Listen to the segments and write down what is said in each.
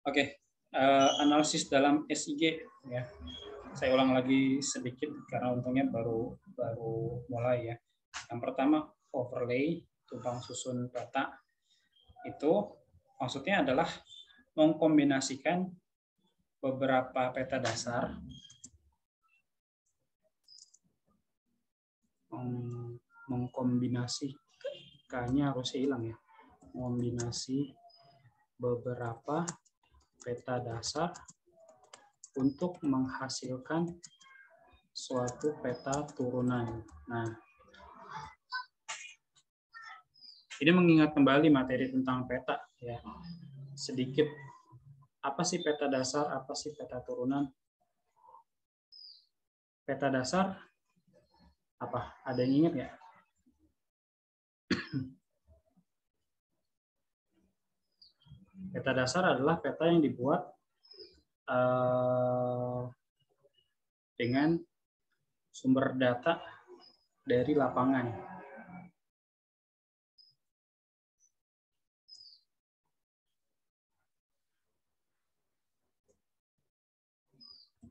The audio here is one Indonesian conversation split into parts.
Oke, analisis dalam SIG ya. Saya ulang lagi sedikit karena untungnya baru mulai ya. Yang pertama overlay, tumpang susun peta. Itu maksudnya adalah mengkombinasikan beberapa peta dasar mengkombinasikannya harus hilang ya. Kombinasi beberapa peta dasar untuk menghasilkan suatu peta turunan. Nah, ini mengingat kembali materi tentang peta ya. Sedikit, apa sih peta dasar, apa sih peta turunan? Peta dasar apa? Ada yang ingat nggak? Peta dasar adalah peta yang dibuat dengan sumber data dari lapangan.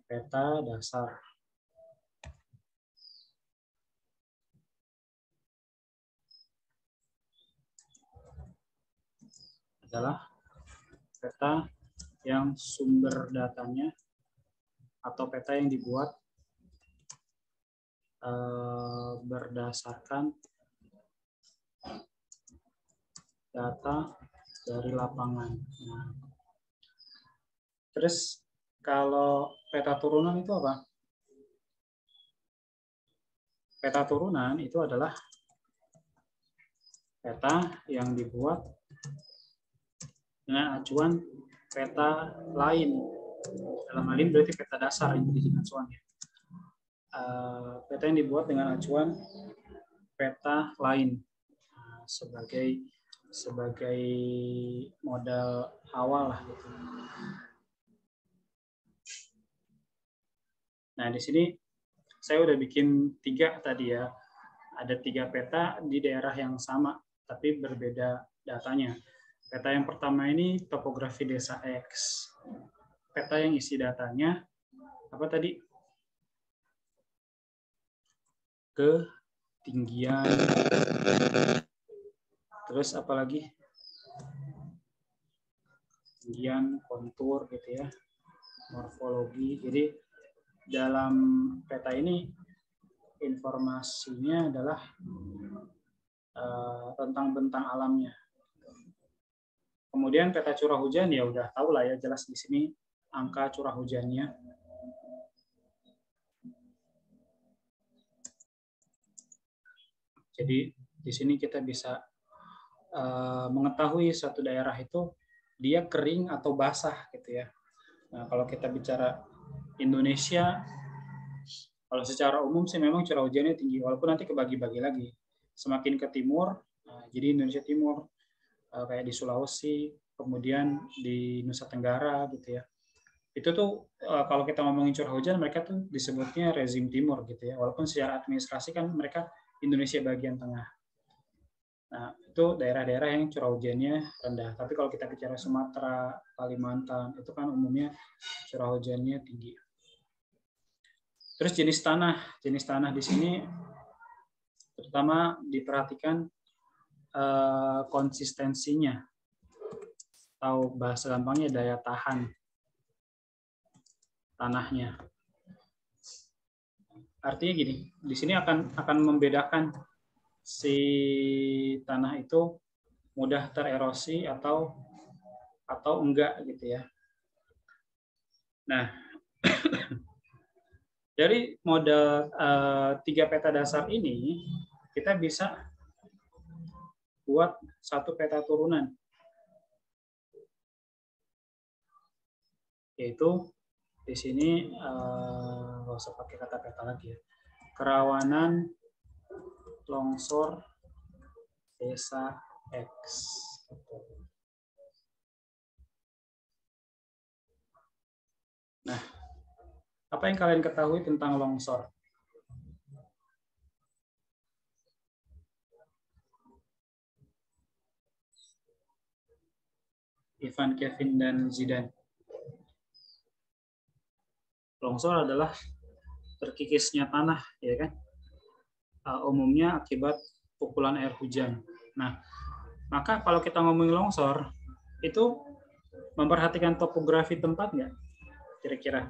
Peta dasar adalah peta yang sumber datanya atau peta yang dibuat berdasarkan data dari lapangan. Nah, terus kalau peta turunan itu apa? Peta turunan itu adalah peta yang dibuat dengan acuan peta lain. Dalam hal ini berarti peta dasar yang jadi acuannya. Peta yang dibuat dengan acuan peta lain sebagai modal awal lah gitu. Nah, di sini saya udah bikin 3 tadi ya. Ada 3 peta di daerah yang sama, tapi berbeda datanya. Peta yang pertama ini topografi desa X. Peta yang isi datanya, apa tadi? Ketinggian. Terus apa lagi? Ketinggian, kontur gitu ya. Morfologi. Jadi dalam peta ini informasinya adalah tentang bentang alamnya. Kemudian peta curah hujan ya udah tahu lah ya, jelas di sini angka curah hujannya. Jadi di sini kita bisa mengetahui suatu daerah itu dia kering atau basah gitu ya. Nah, kalau kita bicara Indonesia, kalau secara umum sih memang curah hujannya tinggi, walaupun nanti kebagi-bagi lagi. Semakin ke timur, jadi Indonesia Timur, kayak di Sulawesi, kemudian di Nusa Tenggara gitu ya. Itu tuh kalau kita ngomongin curah hujan, mereka tuh disebutnya rezim timur gitu ya. Walaupun secara administrasi kan mereka Indonesia bagian tengah. Nah, itu daerah-daerah yang curah hujannya rendah. Tapi kalau kita bicara Sumatera, Kalimantan, itu kan umumnya curah hujannya tinggi. Terus jenis tanah di sini terutama diperhatikan konsistensinya, atau bahasa gampangnya daya tahan tanahnya. Artinya gini, di sini akan membedakan si tanah itu mudah tererosi atau enggak gitu ya. Nah, dari model 3 peta dasar ini kita bisa buat satu peta turunan, yaitu di sini nggak usah pakai kata peta lagi ya, kerawanan longsor desa X. Nah, apa yang kalian ketahui tentang longsor? Ivan, Kevin, dan Zidan. Longsor adalah terkikisnya tanah, ya kan? Umumnya akibat pukulan air hujan. Nah, maka kalau kita ngomongin longsor, itu memperhatikan topografi tempat nggak? Kira-kira?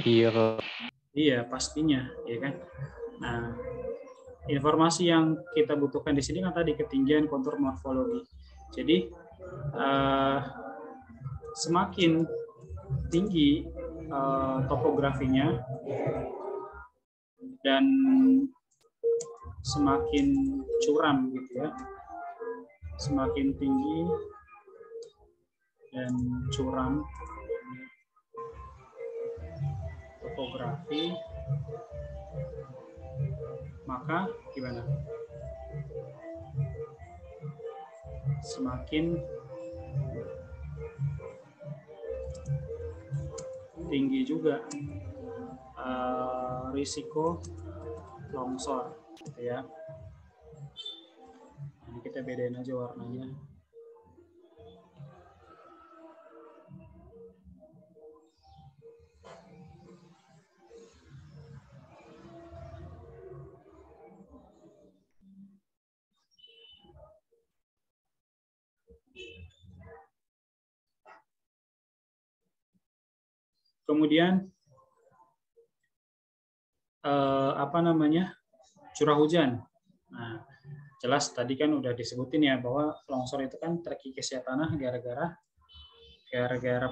Iya. Iya, pastinya, ya kan? Nah, informasi yang kita butuhkan di sini kan tadi ketinggian, kontur, morfologi. Jadi semakin tinggi topografinya dan semakin curam gitu ya, semakin tinggi dan curam topografi, maka gimana? Semakin tinggi juga risiko longsor, gitu ya. Ini kita bedain aja warnanya. Kemudian curah hujan. Nah, jelas tadi kan udah disebutin ya bahwa longsor itu kan terkikisnya tanah gara-gara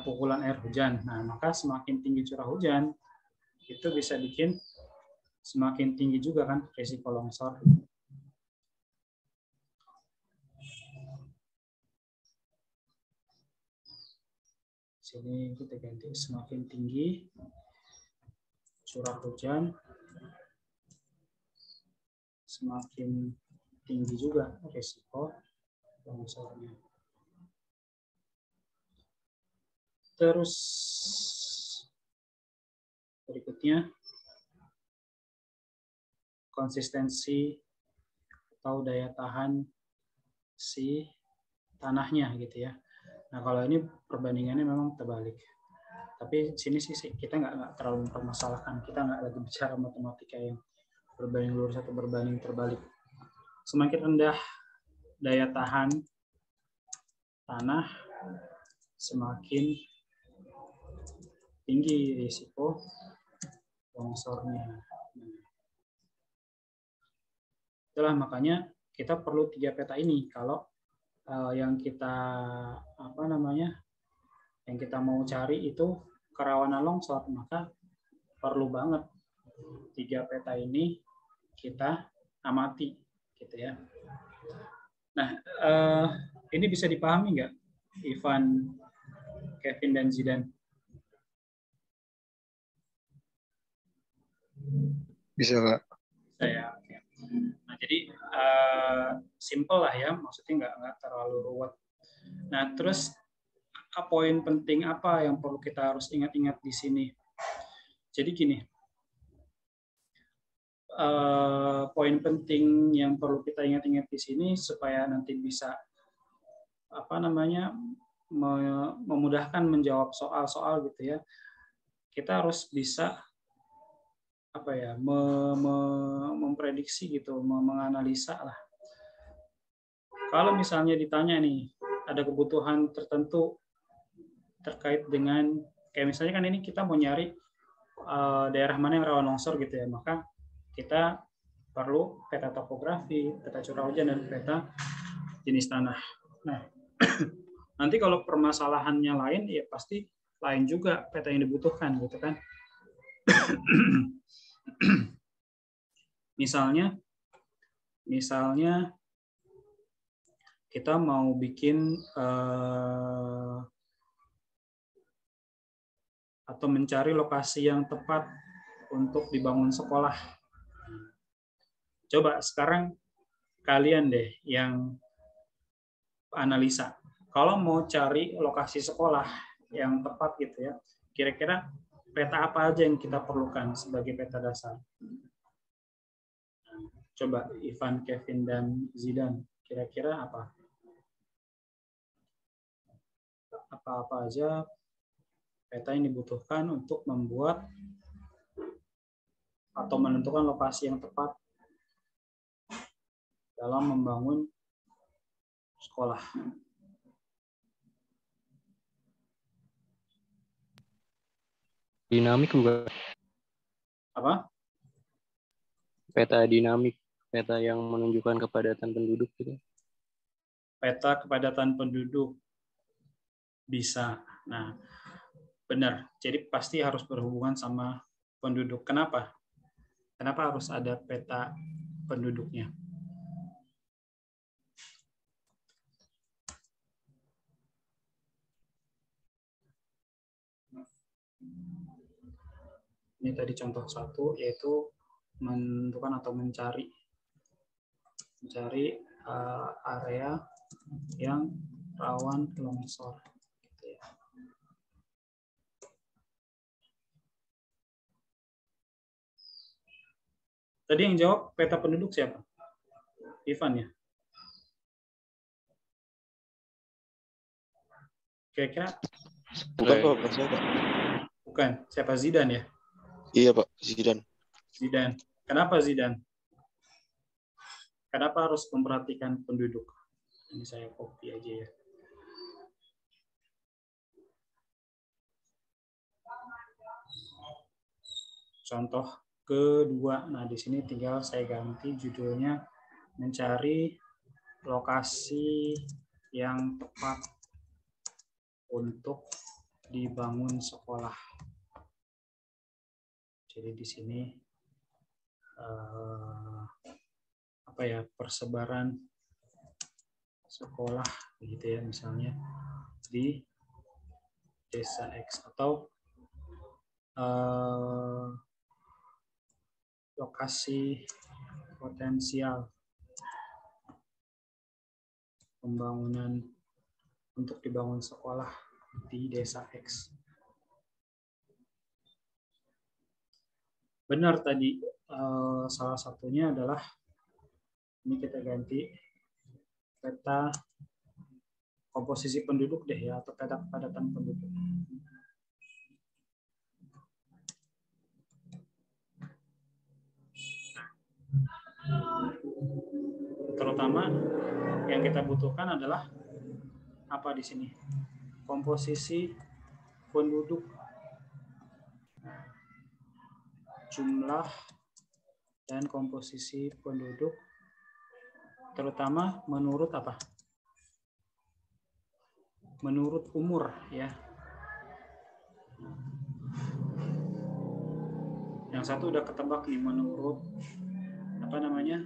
pukulan air hujan. Nah, maka semakin tinggi curah hujan itu bisa bikin semakin tinggi juga kan risiko longsor. Sini kita ganti semakin tinggi curah hujan, semakin tinggi juga risiko longsornya. Terus berikutnya konsistensi atau daya tahan si tanahnya gitu ya. Nah, kalau ini perbandingannya memang terbalik. Tapi sini sih kita nggak terlalu mempermasalahkan. Kita nggak lagi bicara matematika yang berbanding lurus atau berbanding terbalik. Semakin rendah daya tahan tanah, semakin tinggi risiko longsornya. Itulah makanya kita perlu 3 peta ini. Kalau yang kita yang kita mau cari itu kerawanan longsor, maka perlu banget 3 peta ini kita amati, gitu ya. Nah, ini bisa dipahami nggak, Ivan, Kevin, dan Zidan? Bisa, Kak. Bisa ya. Nah, jadi simple lah ya, maksudnya nggak terlalu ruwet. Nah, terus poin penting apa yang perlu kita harus ingat-ingat di sini? Jadi gini, poin penting yang perlu kita ingat-ingat di sini supaya nanti bisa memudahkan menjawab soal-soal gitu ya. Kita harus bisa memprediksi gitu, menganalisa lah. Kalau misalnya ditanya nih, ada kebutuhan tertentu terkait dengan, kayak misalnya kan ini kita mau nyari daerah mana yang rawan longsor gitu ya, maka kita perlu peta topografi, peta curah hujan, dan peta jenis tanah. Nah, nanti kalau permasalahannya lain, ya pasti lain juga peta yang dibutuhkan gitu kan. Misalnya kita mau bikin atau mencari lokasi yang tepat untuk dibangun sekolah. Coba sekarang kalian deh yang analisa. Kalau mau cari lokasi sekolah yang tepat gitu ya, kira-kira peta apa aja yang kita perlukan sebagai peta dasar? Coba Ivan, Kevin, dan Zidan, kira-kira apa? Apa-apa aja Peta yang dibutuhkan untuk membuat atau menentukan lokasi yang tepat dalam membangun sekolah. Dinamik bukan? Apa? Peta dinamik, peta yang menunjukkan kepadatan penduduk gitu. Peta kepadatan penduduk bisa. Nah, benar. Jadi pasti harus berhubungan sama penduduk. Kenapa? Kenapa harus ada peta penduduknya? Ini tadi contoh satu, yaitu menentukan atau mencari area yang rawan longsor. Gitu ya. Tadi yang jawab peta penduduk siapa? Ivan ya? Kira-kira? Bukan Pak, bukan saya Pak. Bukan, siapa? Zidan ya? Iya Pak, Zidan. Zidan. Kenapa Zidan? Kenapa harus memperhatikan penduduk? Ini saya copy aja ya. Contoh kedua, nah di sini tinggal saya ganti judulnya mencari lokasi yang tepat untuk dibangun sekolah. Jadi di sini apa ya, persebaran sekolah gitu ya, misalnya di desa X atau lokasi potensial pembangunan untuk dibangun sekolah di desa X. Benar tadi, salah satunya adalah ini kita ganti peta komposisi penduduk deh ya, atau peta kepadatan penduduk. Terutama yang kita butuhkan adalah apa di sini? Komposisi penduduk, jumlah dan komposisi penduduk, terutama menurut apa? Menurut umur ya. Yang satu udah ketebak nih menurut apa namanya,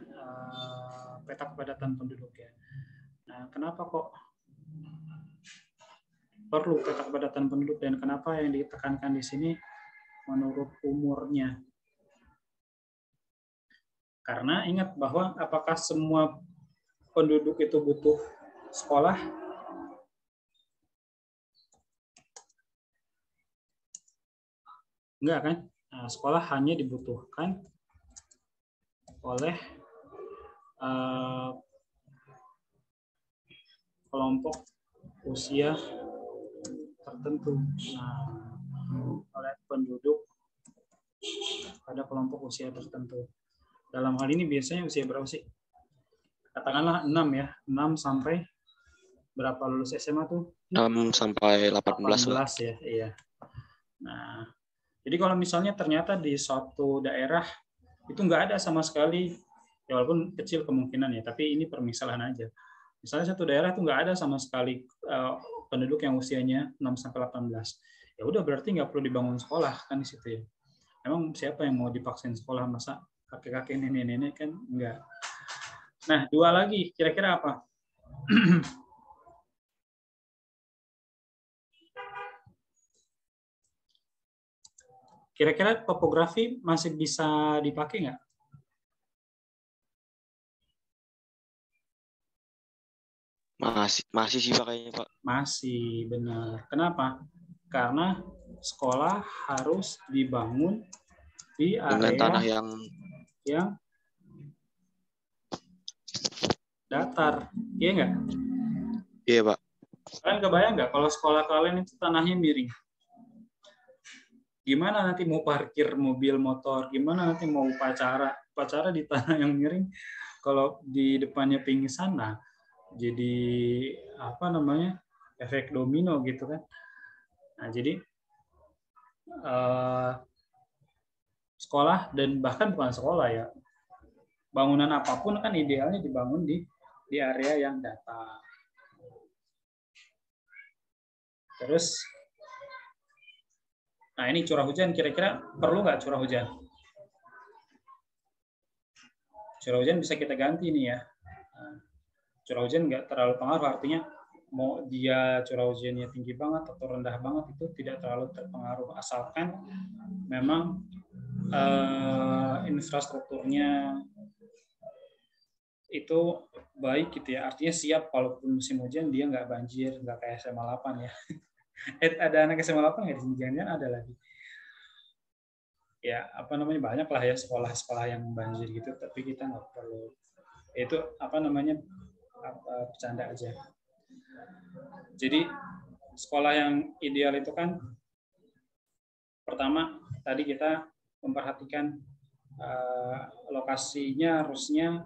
peta kepadatan penduduk ya. Nah, kenapa kok perlu peta kepadatan penduduk dan kenapa yang ditekankan di sini menurut umurnya? Karena ingat bahwa apakah semua penduduk itu butuh sekolah? Enggak kan? Nah, sekolah hanya dibutuhkan oleh kelompok usia tertentu. Nah, oleh penduduk pada kelompok usia tertentu. Dalam hal ini biasanya usia berapa sih? Katakanlah 6 ya. 6 sampai berapa lulus SMA tuh? 6 sampai 18 ya. Iya. Nah, jadi kalau misalnya ternyata di suatu daerah itu nggak ada sama sekali, ya walaupun kecil kemungkinan ya, tapi ini permisalan aja. Misalnya satu daerah itu nggak ada sama sekali penduduk yang usianya 6 sampai 18. Ya udah berarti nggak perlu dibangun sekolah kan di situ ya. Emang siapa yang mau divaksin sekolah, masa kakek-kakek nenek-nenek kan enggak. Nah, dua lagi kira-kira apa? Kira-kira topografi masih bisa dipakai nggak? Masih sih Pak kayaknya Pak. Masih, benar. Kenapa? Karena sekolah harus dibangun di area dengan tanah yang datar. Iya nggak? Iya Pak. Kalian kebayang nggak kalau sekolah kalian itu tanahnya miring? Gimana nanti mau parkir mobil motor, gimana nanti mau upacara di tanah yang miring, kalau di depannya pingsan, nah jadi apa namanya, efek domino gitu kan. Nah jadi sekolah, dan bahkan bukan sekolah ya, bangunan apapun kan idealnya dibangun di area yang datar. Terus, nah ini curah hujan, kira-kira perlu nggak curah hujan? Curah hujan bisa kita ganti nih ya. Nah, curah hujan nggak terlalu pengaruh, artinya mau dia curah hujannya tinggi banget atau rendah banget itu tidak terlalu terpengaruh, asalkan memang infrastrukturnya itu baik gitu ya, artinya siap kalaupun musim hujan dia nggak banjir, nggak kayak SMA 8 ya. Ada anak SMA 8 nggak di sini? Jangan-jangan ada lagi. Ya apa namanya, banyak lah ya sekolah-sekolah yang banjir gitu, tapi kita nggak perlu, itu apa namanya, bercanda aja. Jadi sekolah yang ideal itu kan pertama tadi kita memperhatikan lokasinya harusnya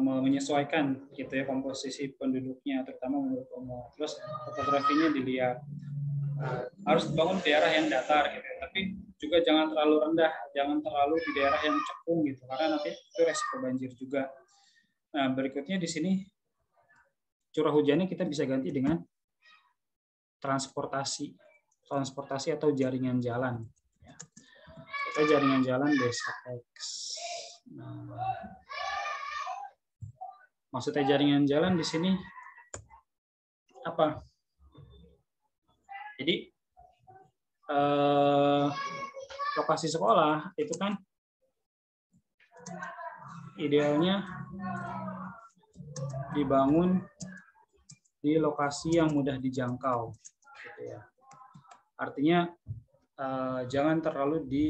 menyesuaikan gitu ya, komposisi penduduknya terutama menurut umur. Terus topografinya dilihat, harus dibangun di daerah yang datar gitu ya. Tapi juga jangan terlalu rendah, jangan terlalu di daerah yang cekung gitu, karena nanti itu resiko banjir juga. Nah berikutnya di sini curah hujannya kita bisa ganti dengan transportasi atau jaringan jalan. Kita jaringan jalan desa X. Nah, maksudnya jaringan jalan di sini apa? Jadi lokasi sekolah itu kan idealnya dibangun di lokasi yang mudah dijangkau, gitu ya. Artinya jangan terlalu di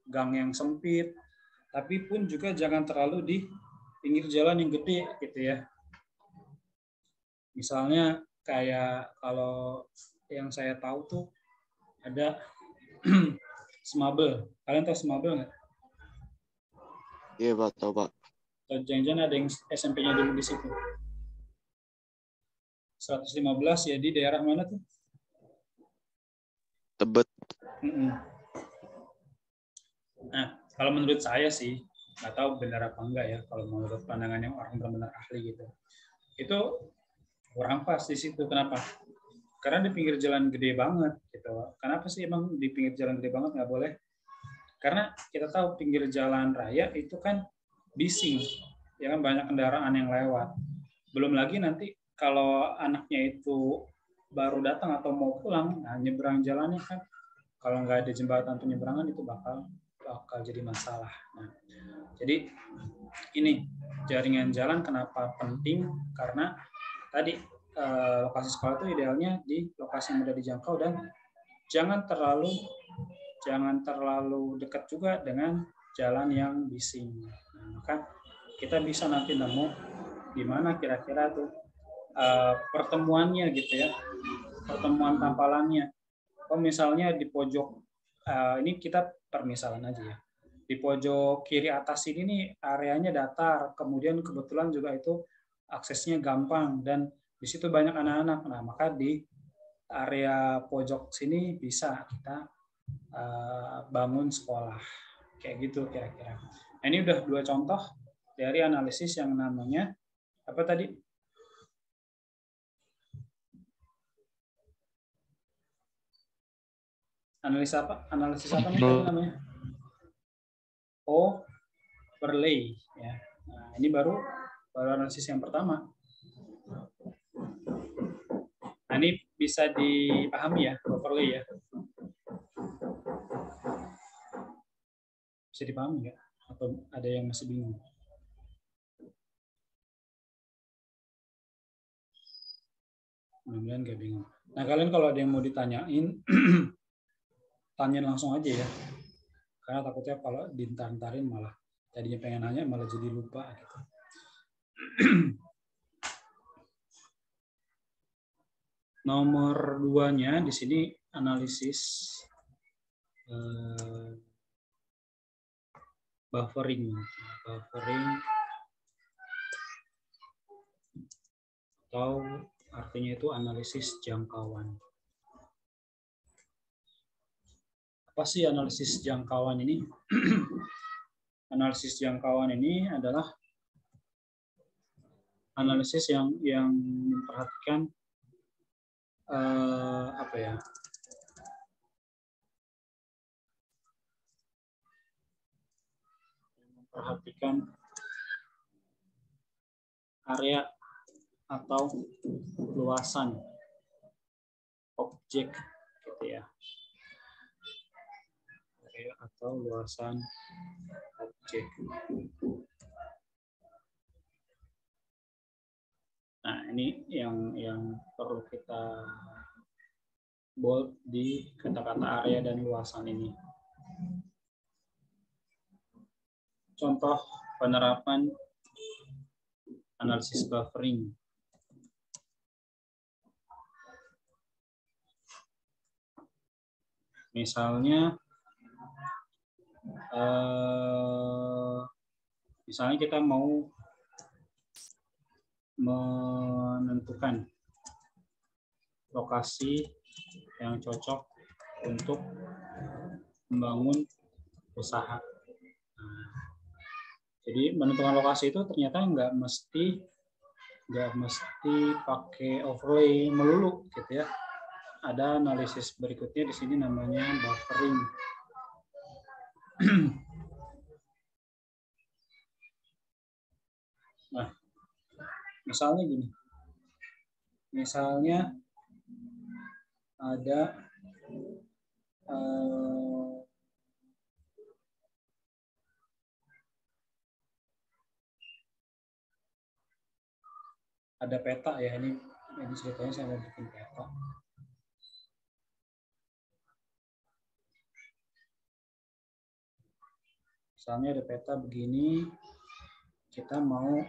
gang yang sempit, tapi pun juga jangan terlalu di pinggir jalan yang gede, gitu ya. Misalnya kayak kalau yang saya tahu tuh ada Semabel. Kalian tahu Semabel nggak? Iya Pak, tahu Pak. Atau jangan-jangan ada yang SMP-nya dulu di situ. 115 ya, di daerah mana tuh? Tebet. Nah, kalau menurut saya sih, nggak tahu benar apa enggak ya, kalau menurut pandangan yang orang benar-benar ahli gitu, itu kurang pas di situ. Kenapa? Karena di pinggir jalan gede banget gitu. Kenapa sih emang di pinggir jalan gede banget nggak boleh? Karena kita tahu pinggir jalan raya itu kan bising, ya kan, banyak kendaraan yang lewat. Belum lagi nanti kalau anaknya itu baru datang atau mau pulang, nah nyebrang jalannya kan, kalau nggak ada jembatan penyeberangan itu bakal jadi masalah. Nah, jadi ini jaringan jalan kenapa penting? Karena tadi lokasi sekolah itu idealnya di lokasi yang mudah dijangkau dan jangan terlalu dekat juga dengan jalan yang bising. Nah, maka kita bisa nanti nemu di mana kira-kira tuh pertemuannya gitu ya, pertemuan tampalannya. Oh misalnya di pojok, ini kita permisalan aja ya, di pojok kiri atas ini nih areanya datar, kemudian kebetulan juga itu aksesnya gampang dan di situ banyak anak-anak. Nah maka di area pojok sini bisa kita bangun sekolah kayak gitu kira-kira. Nah, ini udah 2 contoh dari analisis yang namanya apa tadi? Analisis apa nih tadi namanya? Overlay ya. Nah, ini baru analisis yang pertama. Nah, ini bisa dipahami ya, overlay ya. Bisa dipahami nggak? Atau ada yang masih bingung? Mudah-mudahan nggak bingung. Nah, kalian kalau ada yang mau ditanyain, tanyain langsung aja ya. Karena takutnya kalau diantar-antarin malah tadinya pengen nanya malah jadi lupa gitu. Nomor 2-nya di sini analisis buffering atau artinya itu analisis jangkauan. Apa sih analisis jangkauan ini? Analisis jangkauan ini adalah analisis yang memperhatikan memperhatikan area atau luasan objek gitu ya. Area atau luasan objek. Nah, ini yang perlu kita bold di kata-kata area dan luasan ini. Contoh penerapan analisis buffering. Misalnya kita mau menentukan lokasi yang cocok untuk membangun usaha. Nah, jadi menentukan lokasi itu ternyata nggak mesti pakai overlay melulu gitu ya. Ada analisis berikutnya di sini namanya buffering. Nah, misalnya gini. Misalnya ada peta ya, ini ceritanya saya mau bikin peta. Misalnya ada peta begini, kita mau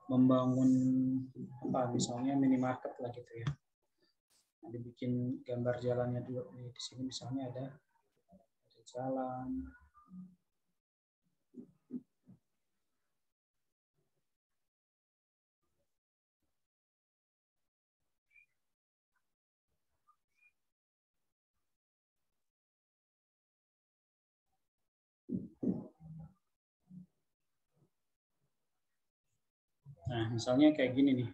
membangun misalnya minimarket lah gitu ya. Dibikin gambar jalannya dulu. Di sini misalnya ada jalan. Nah, misalnya kayak gini nih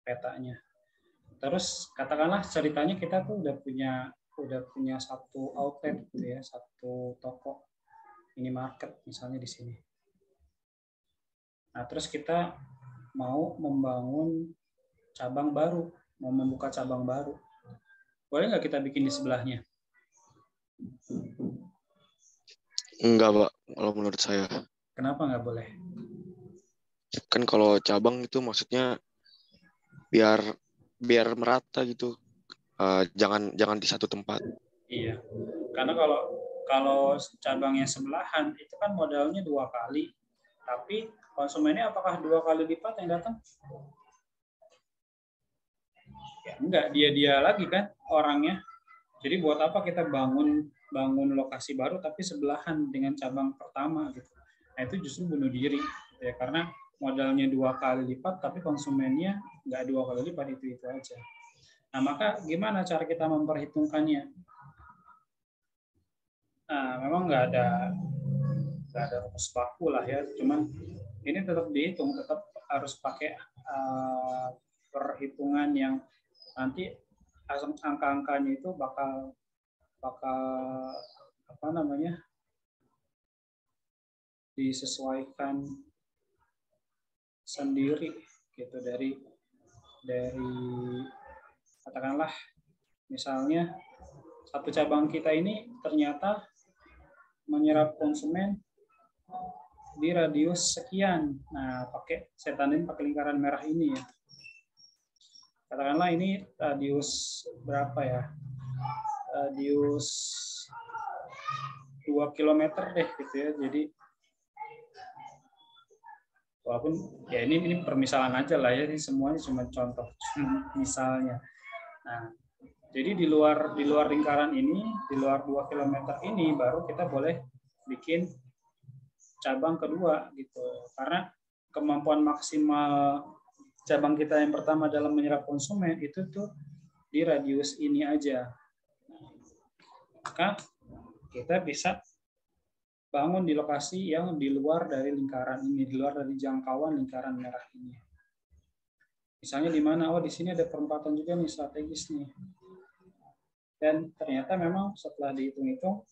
petanya. Terus katakanlah ceritanya kita tuh udah punya satu outlet gitu ya, satu toko minimarket misalnya di sini. Nah, terus kita mau membangun cabang baru, mau membuka cabang baru. Boleh nggak kita bikin di sebelahnya? Enggak, Pak, kalau menurut saya. Kenapa nggak boleh? Kan kalau cabang itu maksudnya biar merata gitu. Jangan di satu tempat. Iya. Karena kalau cabangnya sebelahan itu kan modalnya 2 kali. Tapi konsumennya apakah 2 kali lipat yang datang? Ya, enggak, dia lagi kan orangnya. Jadi buat apa kita bangun lokasi baru tapi sebelahan dengan cabang pertama gitu. Nah, itu justru bunuh diri ya, karena modalnya 2 kali lipat tapi konsumennya nggak 2 kali lipat, itu aja. Nah, maka gimana cara kita memperhitungkannya? Nah, memang nggak ada rumus baku lah ya, cuman ini tetap dihitung, tetap harus pakai perhitungan yang nanti angka-angkanya itu bakal disesuaikan sendiri gitu dari katakanlah misalnya satu cabang kita ini ternyata menyerap konsumen di radius sekian. Nah, saya tandain pakai lingkaran merah ini ya. Katakanlah ini radius berapa ya? Radius 2 km deh gitu ya. Jadi Walaupun ya ini permisalan aja lah ya, ini semuanya cuma contoh, cuma misalnya. Nah, jadi di luar lingkaran ini, di luar 2 km ini baru kita boleh bikin cabang kedua gitu. Karena kemampuan maksimal cabang kita yang pertama dalam menyerap konsumen itu tuh di radius ini aja. Maka kita bisa bangun di lokasi yang di luar dari lingkaran ini, di luar dari jangkauan lingkaran merah ini. Misalnya di mana? Oh, di sini ada perempatan juga nih strategis nih. Dan ternyata memang setelah dihitung-hitung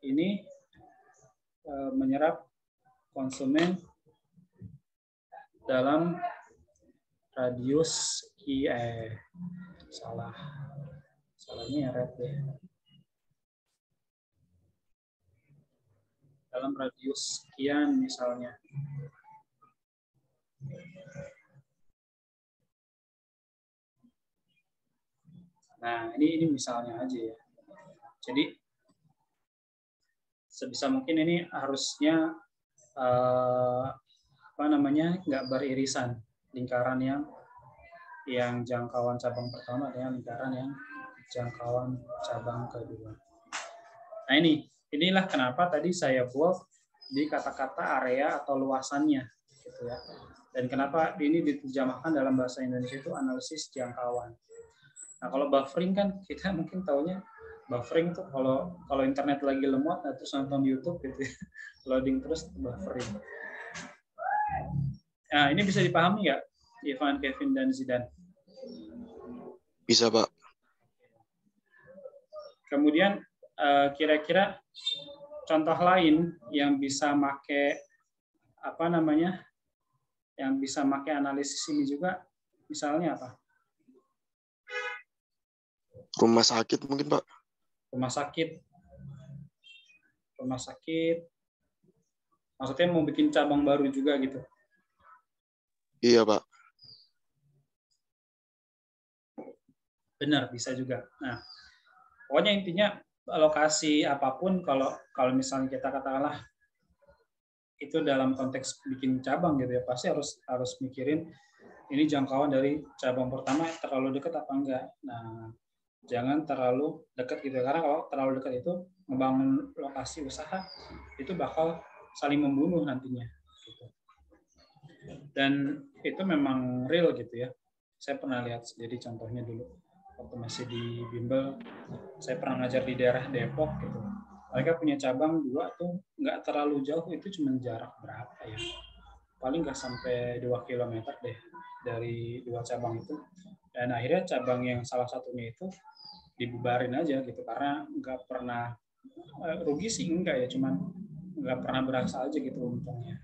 ini menyerap konsumen dalam radius salahnya red deh. Dalam radius sekian misalnya. Nah, ini misalnya aja ya. Jadi sebisa mungkin ini harusnya nggak beririsan lingkaran yang jangkauan cabang pertama dengan lingkaran yang jangkauan cabang kedua. Nah, inilah kenapa tadi saya buat di kata-kata area atau luasannya gitu ya. Dan kenapa ini diterjemahkan dalam bahasa Indonesia itu analisis jangkauan. Nah, kalau buffering kan kita mungkin taunya buffering itu kalau internet lagi lemot terus nonton YouTube gitu ya. Loading terus buffering. Nah, ini bisa dipahami nggak, Ivan, Kevin, dan Zidane? Bisa, Pak. Kemudian kira-kira contoh lain yang bisa yang bisa pakai analisis ini juga, misalnya apa? Rumah sakit mungkin, Pak. Rumah sakit. Maksudnya mau bikin cabang baru juga gitu? Iya, Pak. Benar, bisa juga. Nah, pokoknya intinya lokasi apapun, kalau misalnya kita katakanlah itu dalam konteks bikin cabang gitu ya, pasti harus mikirin ini jangkauan dari cabang pertama terlalu dekat apa enggak. Nah, jangan terlalu dekat gitu, karena kalau terlalu dekat itu ngebangun lokasi usaha itu bakal saling membunuh nantinya gitu. Dan itu memang real gitu ya. Saya pernah lihat sendiri contohnya dulu waktu masih di Bimbel, saya pernah ngajar di daerah Depok gitu. Mereka punya cabang 2 tuh nggak terlalu jauh, itu cuma jarak berapa ya? Paling nggak sampai 2 km deh dari 2 cabang itu. Dan akhirnya cabang yang salah satunya itu dibubarin aja gitu, karena nggak pernah rugi sih enggak ya, cuman nggak pernah berasa aja gitu untungnya.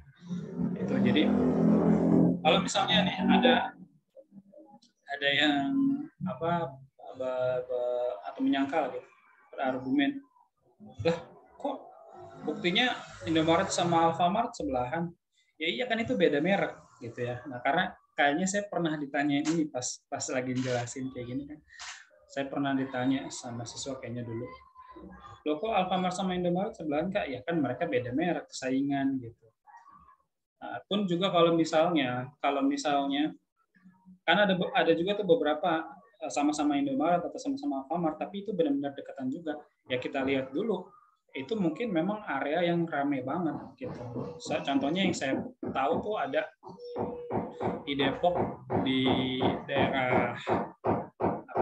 Itu jadi kalau misalnya nih ada yang atau menyangkal gitu, berargumen, lah kok buktinya Indomaret sama Alfamart sebelahan? Ya iya kan, itu beda merek gitu ya. Nah, karena kayaknya saya pernah ditanyain ini pas lagi jelasin kayak gini kan. Saya pernah ditanya sama siswa kayaknya dulu, loh kok Alfamart sama Indomaret sebelahan Kak? Ya kan mereka beda merek, saingan gitu. Nah, pun juga kalau misalnya kan ada juga tuh beberapa sama-sama Indomaret atau sama-sama Alfamart, tapi itu benar-benar dekatan juga. Ya kita lihat dulu, itu mungkin memang area yang ramai banget gitu. Contohnya yang saya tahu tuh ada di Depok, di daerah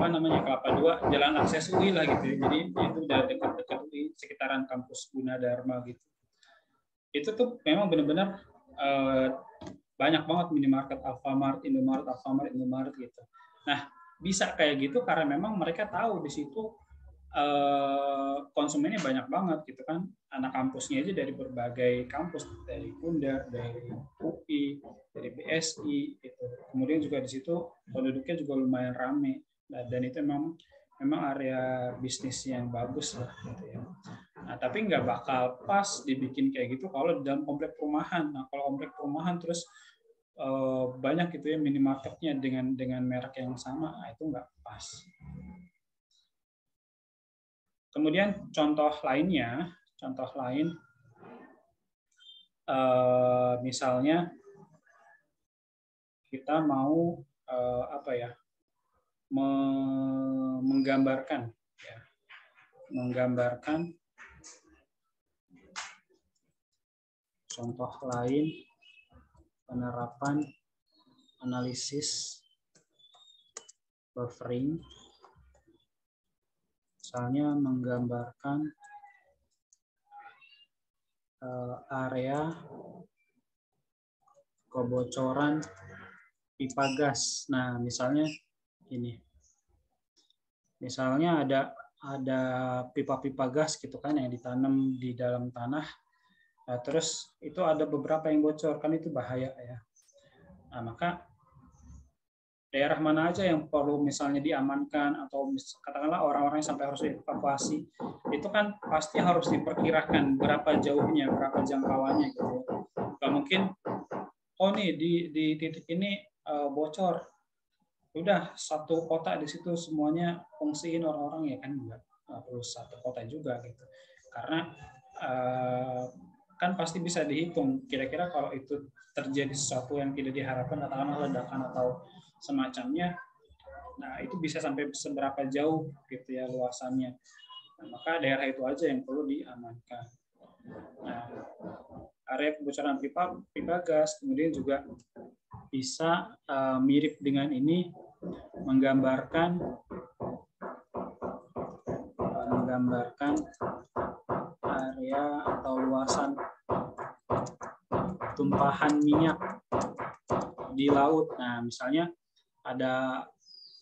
Kelapa II, jalan akses UI lah gitu ya. Jadi itu udah dekat-dekat UI, sekitaran kampus Gunadarma gitu. Itu tuh memang benar-benar banyak banget minimarket Alfamart, Indomaret gitu. Nah, bisa kayak gitu karena memang mereka tahu di situ konsumennya banyak banget gitu kan. Anak kampusnya aja dari berbagai kampus, dari Undar, dari UI, dari BSI gitu. Kemudian juga di situ penduduknya juga lumayan ramai. Dan itu memang area bisnis yang bagus lah gitu ya. Nah, tapi nggak bakal pas dibikin kayak gitu kalau di dalam komplek perumahan. Nah, kalau komplek perumahan terus banyak gitu ya minimarketnya dengan merek yang sama, nah, itu nggak pas. Kemudian contoh lain misalnya kita mau menggambarkan contoh lain penerapan analisis buffering, misalnya menggambarkan area kebocoran pipa gas. Nah, misalnya ini. Misalnya ada pipa-pipa gas gitu kan yang ditanam di dalam tanah. Nah, terus itu ada beberapa yang bocor, kan itu bahaya ya. Nah, maka daerah mana aja yang perlu misalnya diamankan atau katakanlah orang-orang yang sampai harus dievakuasi, itu kan pasti harus diperkirakan berapa jauhnya, berapa jangkauannya gitu. Nggak mungkin, oh nih di titik ini bocor, udah satu kota di situ semuanya fungsiin orang-orang, ya kan nggak perlu satu kota juga gitu. Karena kan pasti bisa dihitung kira-kira kalau itu terjadi sesuatu yang tidak diharapkan, katakanlah ledakan atau semacamnya, nah itu bisa sampai seberapa jauh gitu ya luasannya. Nah, maka daerah itu aja yang perlu diamankan. Nah, area kebocoran pipa gas kemudian juga bisa mirip dengan ini, menggambarkan area atau luasan tumpahan minyak di laut. Nah, misalnya ada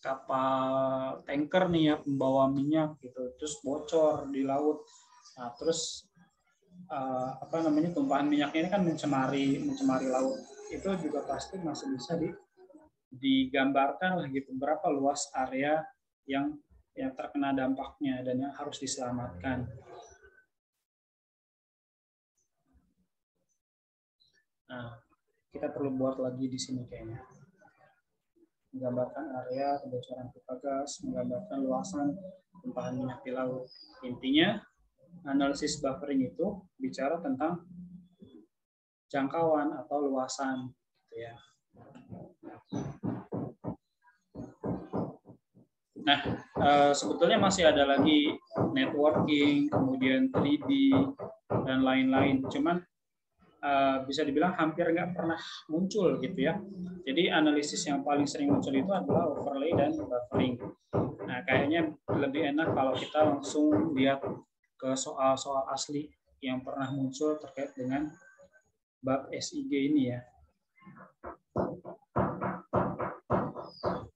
kapal tanker nih ya pembawa minyak gitu, terus bocor di laut. Nah, terus tumpahan minyaknya ini kan mencemari laut. Itu juga pasti masih bisa digambarkan lah gitu, berapa luas area yang terkena dampaknya dan yang harus diselamatkan. Nah, kita perlu buat lagi di sini kayaknya. Menggambarkan area kebocoran pipa gas, menggambarkan luasan tumpahan minyak di laut. Intinya, analisis buffering itu bicara tentang jangkauan atau luasan, gitu ya. Nah, sebetulnya masih ada lagi networking, kemudian 3D, dan lain-lain. Cuman bisa dibilang hampir nggak pernah muncul gitu ya. Jadi analisis yang paling sering muncul itu adalah overlay dan buffering. Nah, kayaknya lebih enak kalau kita langsung lihat ke soal-soal asli yang pernah muncul terkait dengan bab SIG ini ya.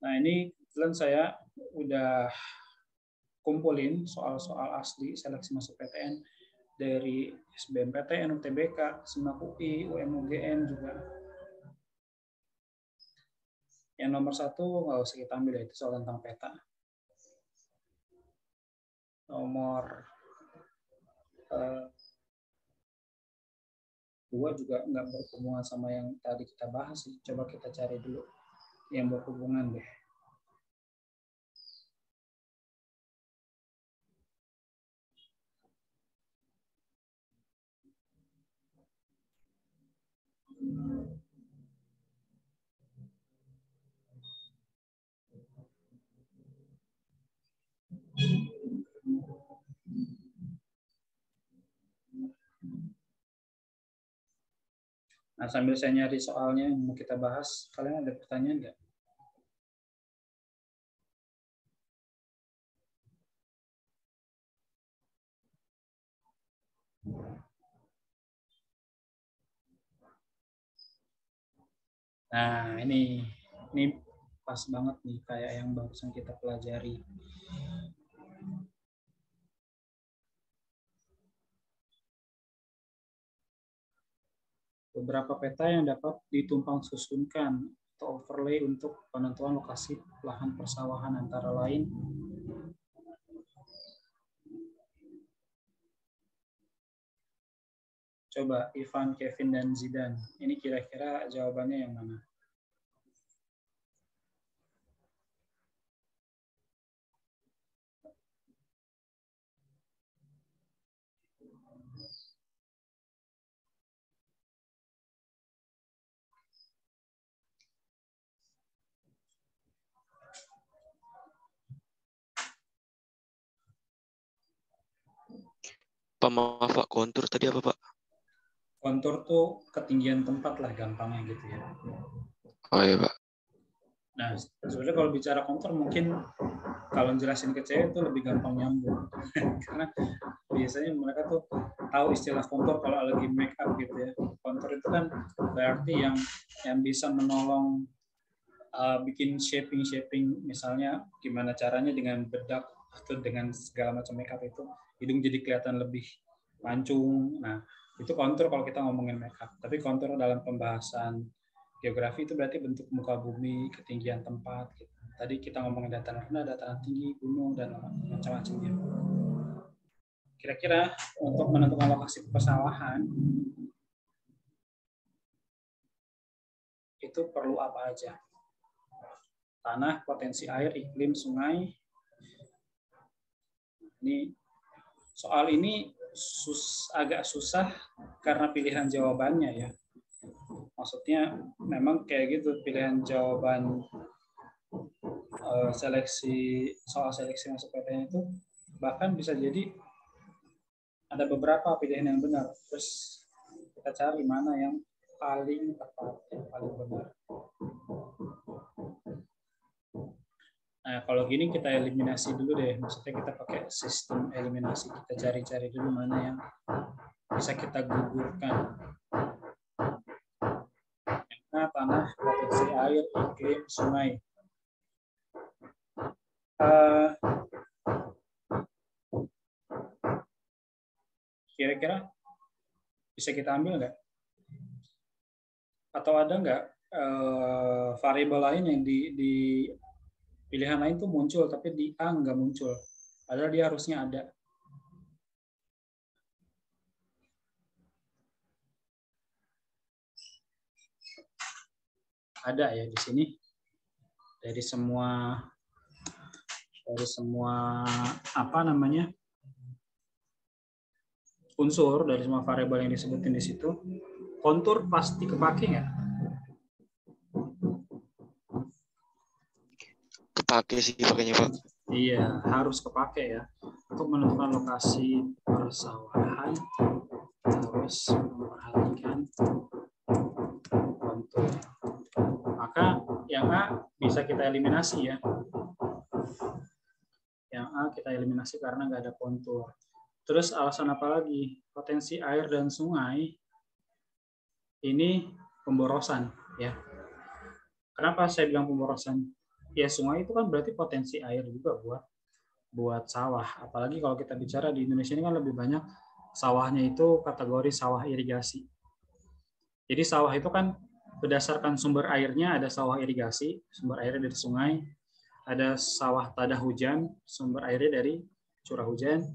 Nah, ini kebetulan saya udah kumpulin soal-soal asli seleksi masuk PTN dari SBMPTN, UTBK, SIMAK UI, UM/UGM juga. Yang nomor 1 nggak usah kita ambil, itu soal tentang peta. Nomor 2 juga nggak berhubungan sama yang tadi kita bahas sih. Coba kita cari dulu yang berhubungan deh. Nah, sambil saya nyari soalnya yang mau kita bahas, kalian ada pertanyaan nggak? Nah, ini pas banget nih kayak yang barusan kita pelajari. Beberapa peta yang dapat ditumpang susunkan atau overlay untuk penentuan lokasi lahan persawahan antara lain coba Ivan, Kevin, dan Zidane. Ini kira-kira jawabannya yang mana? Pak, maaf Pak, kontur tadi apa Pak? Kontur tuh ketinggian tempat lah gampangnya gitu ya. Oh iya Pak. Nah, sebenarnya kalau bicara kontur mungkin kalau jelasin ke cewek itu lebih gampang nyambung. Karena biasanya mereka tuh tahu istilah kontur kalau lagi make up gitu ya. Kontur itu kan berarti yang bisa menolong bikin shaping misalnya gimana caranya dengan bedak atau dengan segala macam makeup itu hidung jadi kelihatan lebih mancung. Nah, itu kontur kalau kita ngomongin makeup. Tapi kontur dalam pembahasan geografi itu berarti bentuk muka bumi, ketinggian tempat. Gitu. Tadi kita ngomongin dataran rendah, dataran tinggi, gunung dan macam-macamnya. Kira-kira untuk menentukan lokasi persawahan itu perlu apa aja? Tanah, potensi air, iklim, sungai. Ini soal ini agak susah karena pilihan jawabannya ya. Maksudnya memang kayak gitu pilihan jawaban soal seleksi masuk PTN itu bahkan bisa jadi ada beberapa pilihan yang benar. Terus kita cari mana yang paling tepat, yang paling benar. Nah, kalau gini kita eliminasi dulu deh. Maksudnya kita pakai sistem eliminasi. Kita cari-cari dulu mana yang bisa kita gugurkan. Tanah, potensi air, iklim, sungai. Kira-kira bisa kita ambil nggak? Atau ada nggak variabel lain yang di pilihan lain tuh muncul, tapi di A nggak muncul. Padahal dia harusnya ada. Ada ya di sini. Dari semua apa namanya unsur, dari semua variabel yang disebutin di situ, kontur pasti kepake nggak? Kepake sih pakainya Pak. Iya, harus kepake ya. Untuk menentukan lokasi persawahan harus memperhatikan kontur. Maka yang A bisa kita eliminasi ya. Yang A kita eliminasi karena nggak ada kontur. Terus alasan apa lagi? Potensi air dan sungai ini pemborosan ya. Kenapa saya bilang pemborosan? Ya sungai itu kan berarti potensi air juga buat sawah. Apalagi kalau kita bicara di Indonesia ini kan lebih banyak sawahnya itu kategori sawah irigasi. Jadi sawah itu kan berdasarkan sumber airnya ada sawah irigasi, sumber airnya dari sungai, ada sawah tada hujan, sumber airnya dari curah hujan,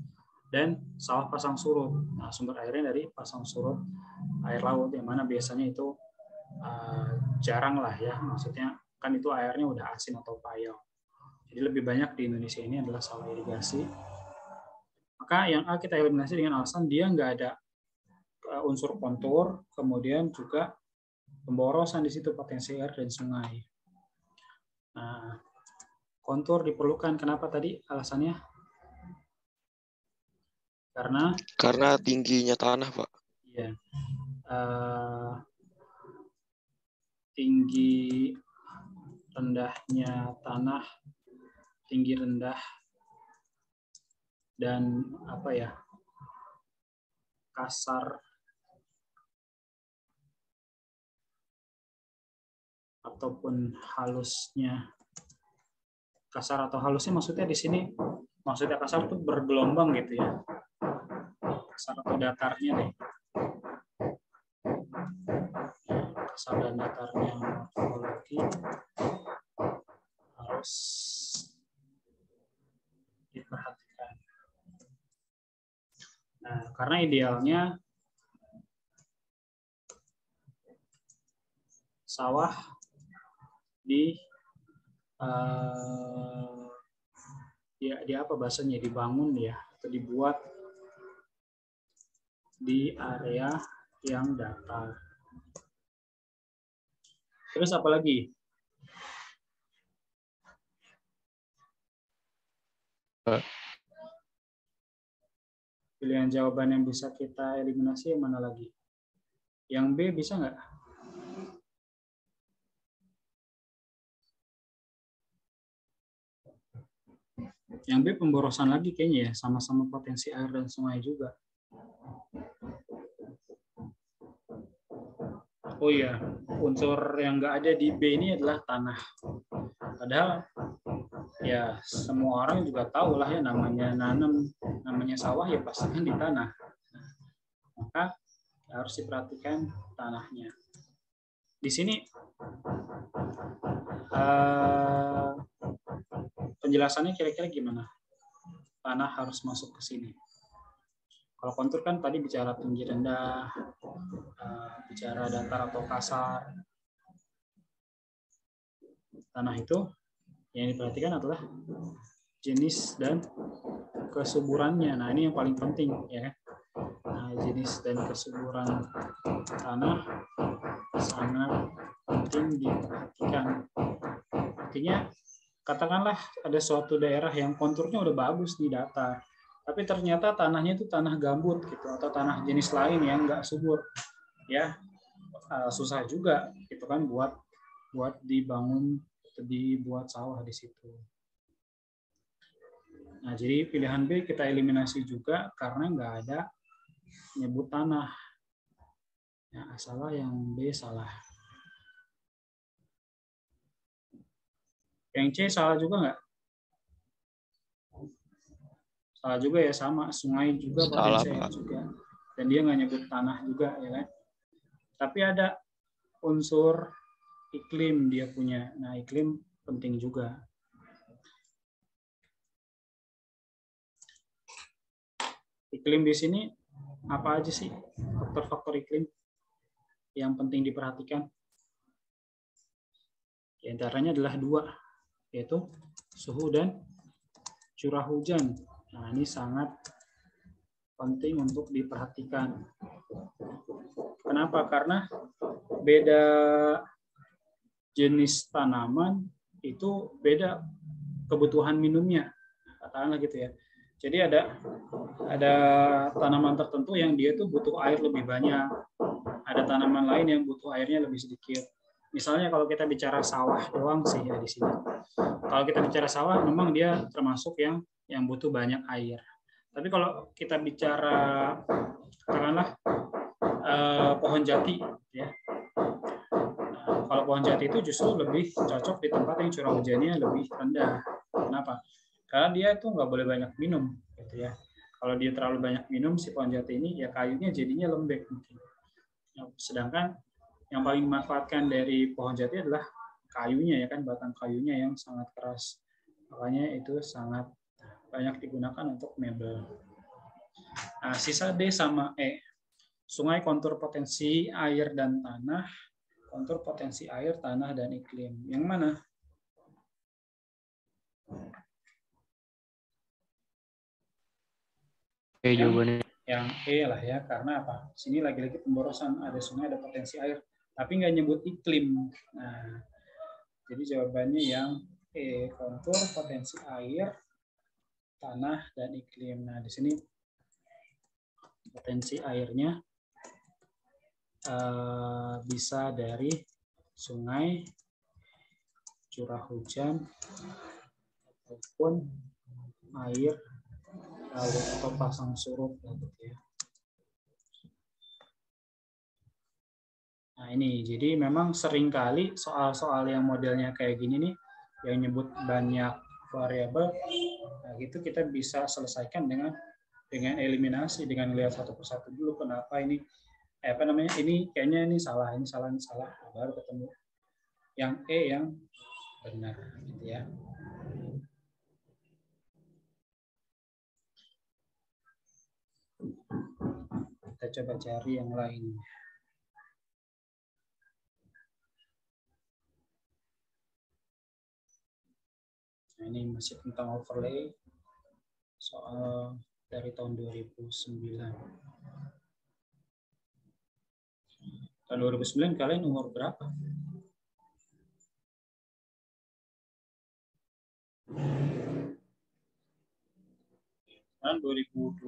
dan sawah pasang surut. Nah, sumber airnya dari pasang surut air laut yang mana biasanya itu jarang lah ya, maksudnya kan itu airnya udah asin atau payau. Jadi lebih banyak di Indonesia ini adalah sawah irigasi. Maka yang A kita eliminasi dengan alasan dia nggak ada unsur kontur, kemudian juga pemborosan di situ potensi air dan sungai. Nah, kontur diperlukan. Kenapa tadi alasannya? Karena tingginya tanah Pak. Iya. Tinggi rendahnya tanah, tinggi rendah dan apa ya, kasar ataupun halusnya. Kasar atau halusnya maksudnya di sini, maksudnya kasar itu bergelombang gitu ya. Kasar atau datarnya deh. Kasar dan datarnya morfologi harus diperhatikan. Nah, karena idealnya sawah di apa bahasanya, dibangun ya atau dibuat di area yang datar. Terus apa lagi? Pilihan jawaban yang bisa kita eliminasi yang mana lagi? Yang B bisa nggak? Yang B pemborosan lagi kayaknya ya, sama-sama potensi air dan sungai juga. Oh iya, unsur yang nggak ada di B ini adalah tanah. Padahal ya semua orang juga tahu lah ya, namanya nanam, namanya sawah ya pasti kan di tanah. Maka harus diperhatikan tanahnya. Di sini penjelasannya kira-kira gimana? Tanah harus masuk ke sini. Kalau kontur kan tadi bicara tinggi rendah, bicara datar atau kasar. Tanah itu yang diperhatikan adalah jenis dan kesuburannya. Nah, ini yang paling penting ya. Nah, jenis dan kesuburan tanah sangat penting diperhatikan. Artinya, katakanlah ada suatu daerah yang konturnya udah bagus di datar, tapi ternyata tanahnya itu tanah gambut gitu, atau tanah jenis lain yang nggak subur, ya susah juga gitu kan buat dibangun, dibuat sawah di situ. Nah, jadi pilihan B kita eliminasi juga karena nggak ada nyebut tanah. Ya, salah yang B salah. Yang C salah juga nggak? Salah juga ya, sama. Sungai juga potensi juga. Dan dia nggak nyebut tanah juga, ya kan? Tapi ada unsur iklim dia punya. Nah, iklim penting juga. Iklim di sini apa aja sih faktor-faktor iklim yang penting diperhatikan? Di antaranya adalah 2, yaitu suhu dan curah hujan. Nah, ini sangat penting untuk diperhatikan. Kenapa? Karena beda jenis tanaman itu beda kebutuhan minumnya, katakanlah gitu ya. Jadi ada tanaman tertentu yang dia tuh butuh air lebih banyak, ada tanaman lain yang butuh airnya lebih sedikit. Misalnya kalau kita bicara sawah doang sih ya di sini. Kalau kita bicara sawah, memang dia termasuk yang butuh banyak air. Tapi kalau kita bicara katakanlah pohon jati, ya. Kalau pohon jati itu justru lebih cocok di tempat yang curah hujannya lebih rendah. Kenapa? Karena dia itu nggak boleh banyak minum, gitu ya. Kalau dia terlalu banyak minum si pohon jati ini, ya kayunya jadinya lembek mungkin. Sedangkan yang paling dimanfaatkan dari pohon jati adalah kayunya ya kan, batang kayunya yang sangat keras. Makanya itu sangat banyak digunakan untuk mebel. Nah, sisa D sama E. Sungai kontur potensi air dan tanah, kontur potensi air, tanah, dan iklim. Yang mana? Jawabannya. Yang E lah ya, karena apa? Sini lagi-lagi pemborosan, ada sungai, ada potensi air, tapi nggak nyebut iklim. Nah, jadi jawabannya yang E, kontur potensi air, tanah, dan iklim. Nah, di sini potensi airnya bisa dari sungai, curah hujan, ataupun air laut atau pasang surut gitu ya. Nah, ini jadi memang seringkali soal-soal yang modelnya kayak gini nih, yang nyebut banyak variabel, nah gitu kita bisa selesaikan dengan eliminasi, dengan lihat satu persatu dulu kenapa ini ini kayaknya ini salah, baru ketemu yang E yang benar gitu ya. Kita coba cari yang lain. Nah, ini masih tentang overlay soal dari tahun 2009. Tahun 2009 kalian umur berapa? Tahun 2020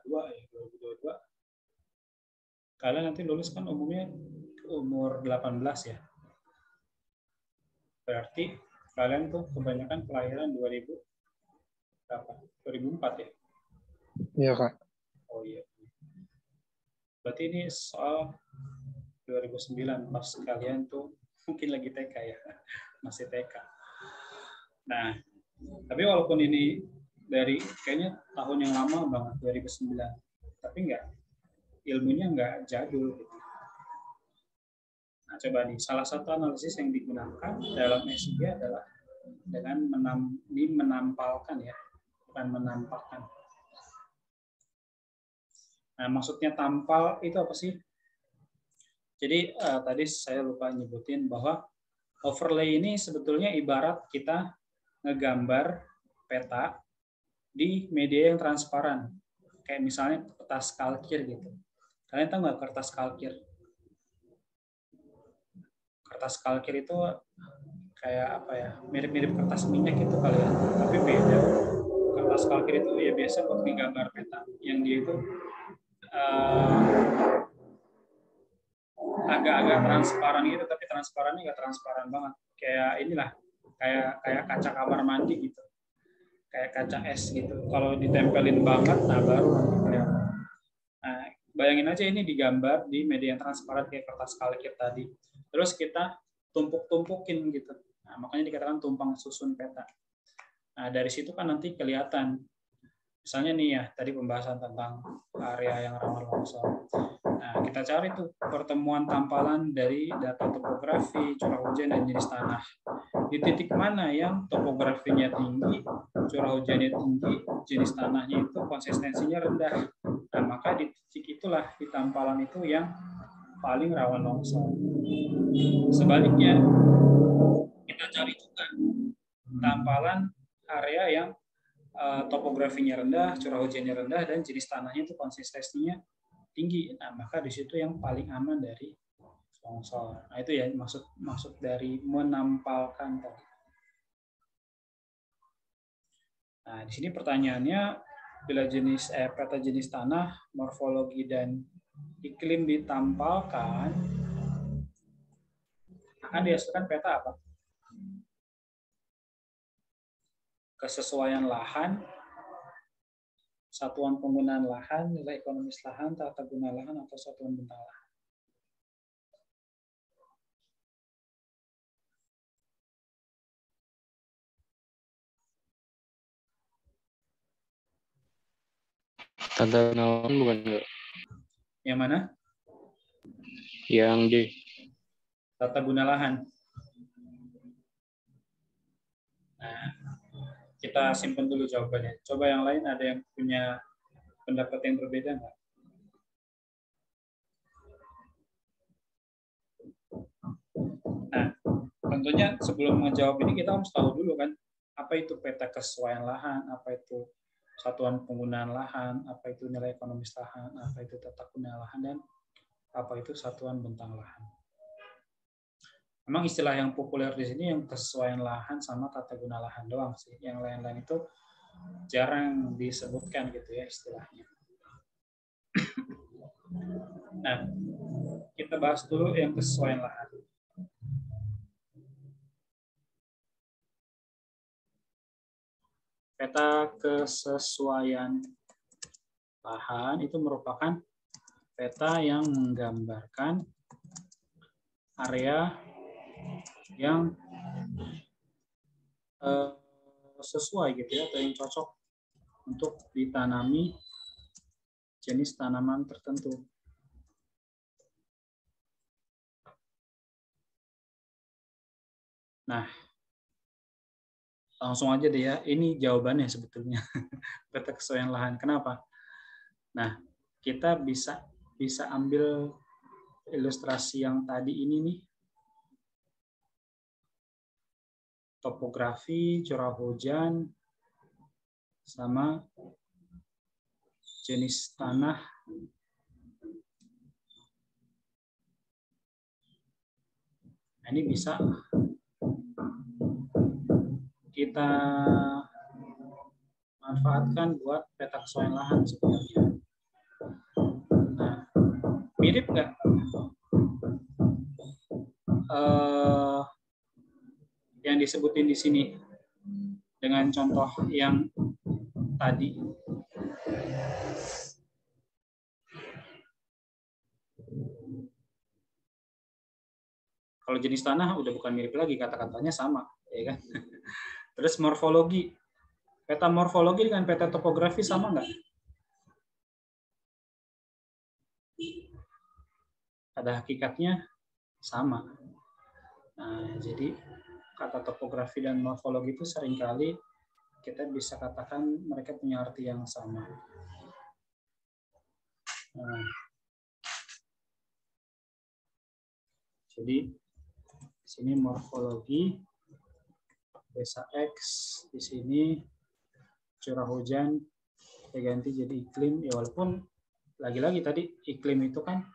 2022 ya, 2022. Kalian nanti lulus kan umumnya umur 18 ya. Berarti kalian tuh kebanyakan kelahiran 2000 berapa? 2004 ya? Iya, Kak. Oh iya. Berarti ini soal 2009 pas kalian tuh mungkin lagi TK ya. Masih TK. Nah, tapi walaupun ini dari kayaknya tahun yang lama banget 2009, tapi ilmunya nggak jadul gitu. Nah, coba nih salah satu analisis yang digunakan dalam S3 adalah dengan menampalkan ya, bukan menampakkan. Nah, maksudnya tampal itu apa sih? Jadi tadi saya lupa nyebutin bahwa overlay ini sebetulnya ibarat kita ngegambar peta di media yang transparan. Kayak misalnya kertas kalkir gitu. Kalian tahu nggak kertas kalkir? Kertas kalkir itu kayak apa ya? Mirip-mirip kertas minyak gitu kali ya. Tapi beda. Kertas kalkir itu ya biasa buat digambar peta. Yang dia itu agak-agak transparan gitu, tapi transparannya nggak transparan banget. Kayak inilah, kayak kaca kamar mandi gitu. Kayak kaca es gitu. Kalau ditempelin banget, nah baru nanti kelihatan. Nah, bayangin aja ini digambar di media yang transparan kayak kertas kalkir tadi. Terus kita tumpuk-tumpukin gitu. Nah, makanya dikatakan tumpang susun peta. Nah, dari situ kan nanti kelihatan. Misalnya nih ya, tadi pembahasan tentang area yang rawan longsor. Nah, kita cari tuh pertemuan tampalan dari data topografi, curah hujan, dan jenis tanah. Di titik mana yang topografinya tinggi, curah hujannya tinggi, jenis tanahnya itu konsistensinya rendah. Nah, maka di titik itulah di tampalan itu yang paling rawan longsor. Sebaliknya, kita cari juga tampalan area yang topografinya rendah, curah hujannya rendah, dan jenis tanahnya itu konsistensinya tinggi. Nah, maka di situ yang paling aman dari longsor. Nah, itu ya maksud dari menampalkan tadi. Nah, di sini pertanyaannya, bila peta jenis tanah, morfologi dan iklim ditampalkan, akan dihasilkan peta apa? Kesesuaian lahan, satuan penggunaan lahan, nilai ekonomis lahan, tata guna lahan, atau satuan bentang lahan. Tata guna lahan bukan enggak? Yang mana? Yang D. Tata guna lahan. Nah, kita simpan dulu jawabannya. Coba yang lain ada yang punya pendapat yang berbeda nggak? Nah, tentunya sebelum menjawab ini kita harus tahu dulu kan, apa itu peta kesesuaian lahan, apa itu satuan penggunaan lahan, apa itu nilai ekonomis lahan, apa itu tata guna lahan, dan apa itu satuan bentang lahan. Memang istilah yang populer di sini yang kesesuaian lahan sama tata guna lahan doang sih. Yang lain-lain itu jarang disebutkan gitu ya istilahnya. Nah, kita bahas dulu yang kesesuaian lahan. Peta kesesuaian lahan itu merupakan peta yang menggambarkan area yang sesuai gitu ya, atau yang cocok untuk ditanami jenis tanaman tertentu. Nah, langsung aja deh ya, ini jawabannya sebetulnya. Peta kesesuaian lahan. Kenapa? Nah, kita bisa ambil ilustrasi yang tadi ini nih. Topografi, curah hujan, sama jenis tanah. Nah, ini bisa kita manfaatkan buat peta kesesuaian lahan sebenarnya. Mirip nggak? Yang disebutin di sini dengan contoh yang tadi. Kalau jenis tanah udah bukan mirip lagi, kata-katanya sama, ya kan? Terus morfologi, peta morfologi dengan peta topografi sama nggak? Pada hakikatnya sama. Nah, jadi kata topografi dan morfologi itu seringkali kita bisa katakan mereka punya arti yang sama. Nah, jadi di sini morfologi, desa X, di sini curah hujan, kita ganti jadi iklim. Ya walaupun lagi-lagi tadi iklim itu kan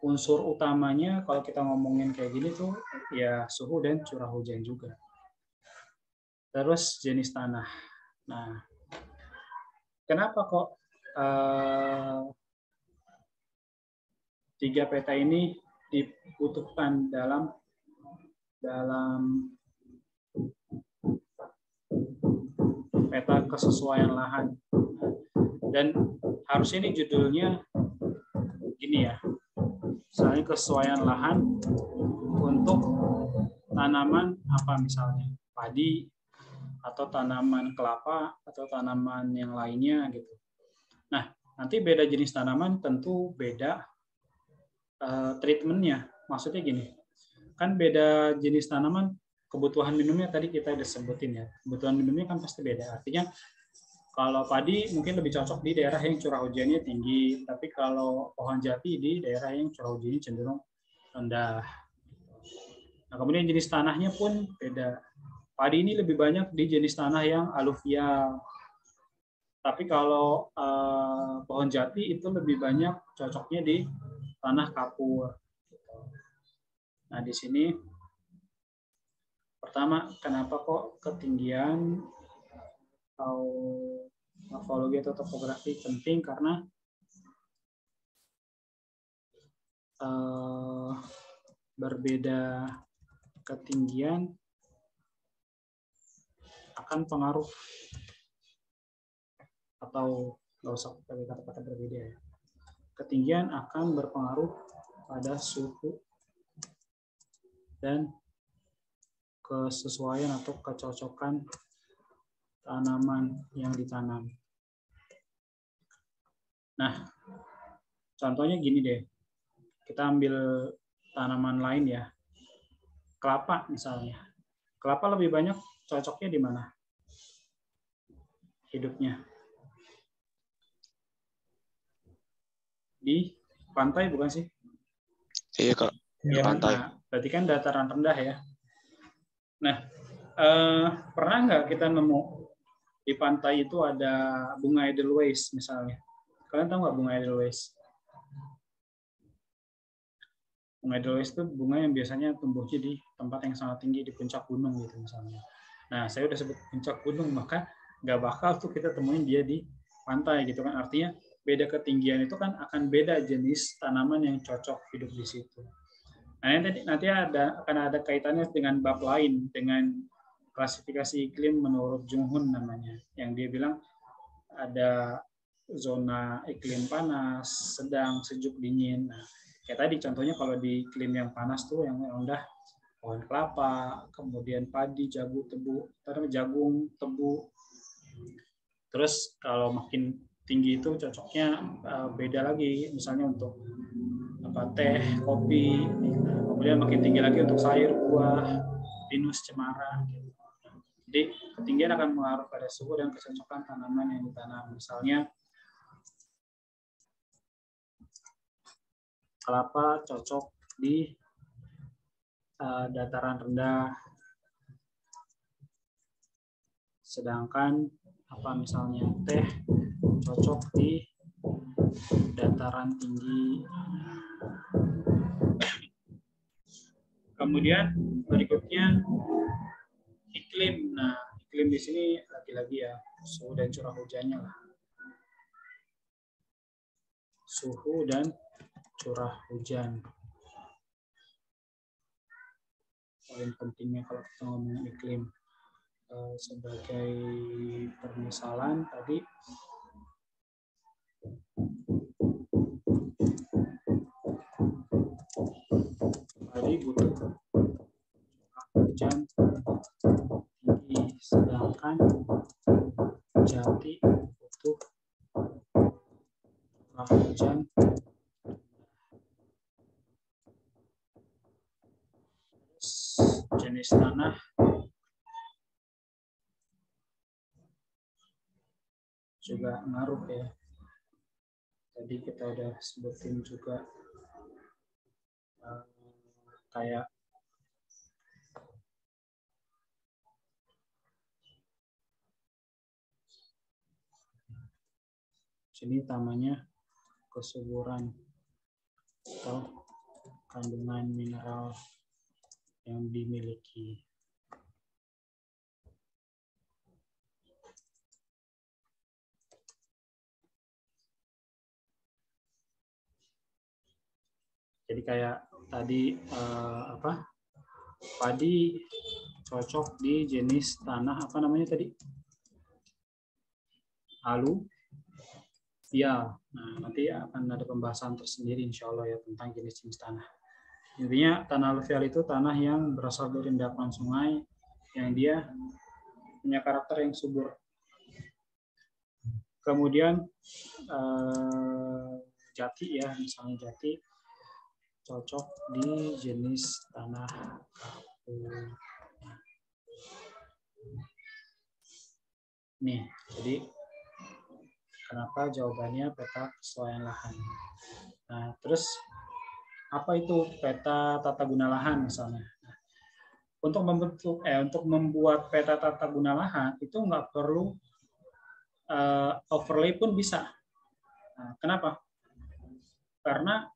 unsur utamanya kalau kita ngomongin kayak gini tuh ya suhu dan curah hujan juga. Terus jenis tanah. Nah, kenapa kok 3 peta ini dibutuhkan dalam peta kesesuaian lahan? Dan harusnya ini judulnya gini ya, misalnya kesesuaian lahan untuk tanaman apa misalnya, padi, atau tanaman kelapa, atau tanaman yang lainnya gitu. Nah, nanti beda jenis tanaman tentu beda treatmentnya. Maksudnya gini, kan beda jenis tanaman, kebutuhan minumnya tadi kita udah sebutin ya. Kebutuhan minumnya kan pasti beda. Artinya kalau padi mungkin lebih cocok di daerah yang curah hujannya tinggi, tapi kalau pohon jati di daerah yang curah hujannya cenderung rendah. Nah, kemudian jenis tanahnya pun beda. Padi ini lebih banyak di jenis tanah yang aluvial. Tapi kalau pohon jati itu lebih banyak cocoknya di tanah kapur. Nah, di sini pertama, kenapa kok ketinggian atau morfologi atau topografi penting? Karena berbeda ketinggian akan pengaruh, atau nggak usah pakai kata-kata berbeda ya. Ketinggian akan berpengaruh pada suhu dan kesesuaian atau kecocokan tanaman yang ditanam. Nah, contohnya gini deh. Kita ambil tanaman lain ya. Kelapa misalnya. Kelapa lebih banyak cocoknya di mana? Hidupnya. Di pantai bukan sih? Iya, Kak. Iya, Pantai. nah, berarti kan dataran rendah ya. Nah, pernah nggak kita nemu di pantai itu ada bunga edelweiss misalnya? Kalian tahu nggak bunga edelweiss? Bunga edelweiss itu bunga yang biasanya tumbuhnya di tempat yang sangat tinggi, di puncak gunung gitu misalnya. Nah, saya udah sebut puncak gunung, maka nggak bakal tuh kita temuin dia di pantai gitu kan. Artinya beda ketinggian itu kan akan beda jenis tanaman yang cocok hidup di situ. Nah, nanti akan ada kaitannya dengan bab lain, dengan klasifikasi iklim menurut Jung Hoon namanya, yang dia bilang ada zona iklim panas, sedang, sejuk, dingin. Nah, kayak tadi contohnya kalau di iklim yang panas tuh yang rendah pohon kelapa, kemudian padi, jagung, tebu. Terus kalau makin tinggi itu cocoknya beda lagi, misalnya untuk teh, kopi. Kemudian makin tinggi lagi untuk sayur, buah, pinus, cemara. Jadi ketinggian akan mengaruh pada suhu dan kecocokan tanaman yang ditanam. Misalnya kelapa cocok di dataran rendah, sedangkan misalnya teh cocok di dataran tinggi. Kemudian berikutnya iklim. Nah, iklim di sini lagi-lagi ya suhu dan curah hujannya lah. Suhu dan curah hujan. Poin pentingnya kalau kita ngomong iklim. Sebagai permisalan tadi butuh hujan tinggi, sedangkan Jati butuh curah hujan jenis tanah juga ngaruh ya. Tadi kita udah sebutin juga kayak sini namanya kesuburan atau kandungan mineral yang dimiliki. Jadi kayak tadi padi cocok di jenis tanah apa namanya tadi? Alu. Ya, nah nanti akan ada pembahasan tersendiri insya Allah ya tentang jenis-jenis tanah. Intinya tanah aluvial itu tanah yang berasal dari endapan sungai yang dia punya karakter yang subur. Kemudian jati ya, misalnya jati cocok di jenis tanah kapur. Nih, jadi kenapa jawabannya peta kesesuaian lahan. Nah, terus apa itu peta tata guna lahan misalnya? Nah, untuk membuat peta tata guna lahan itu nggak perlu overlay pun bisa. Nah, kenapa? Karena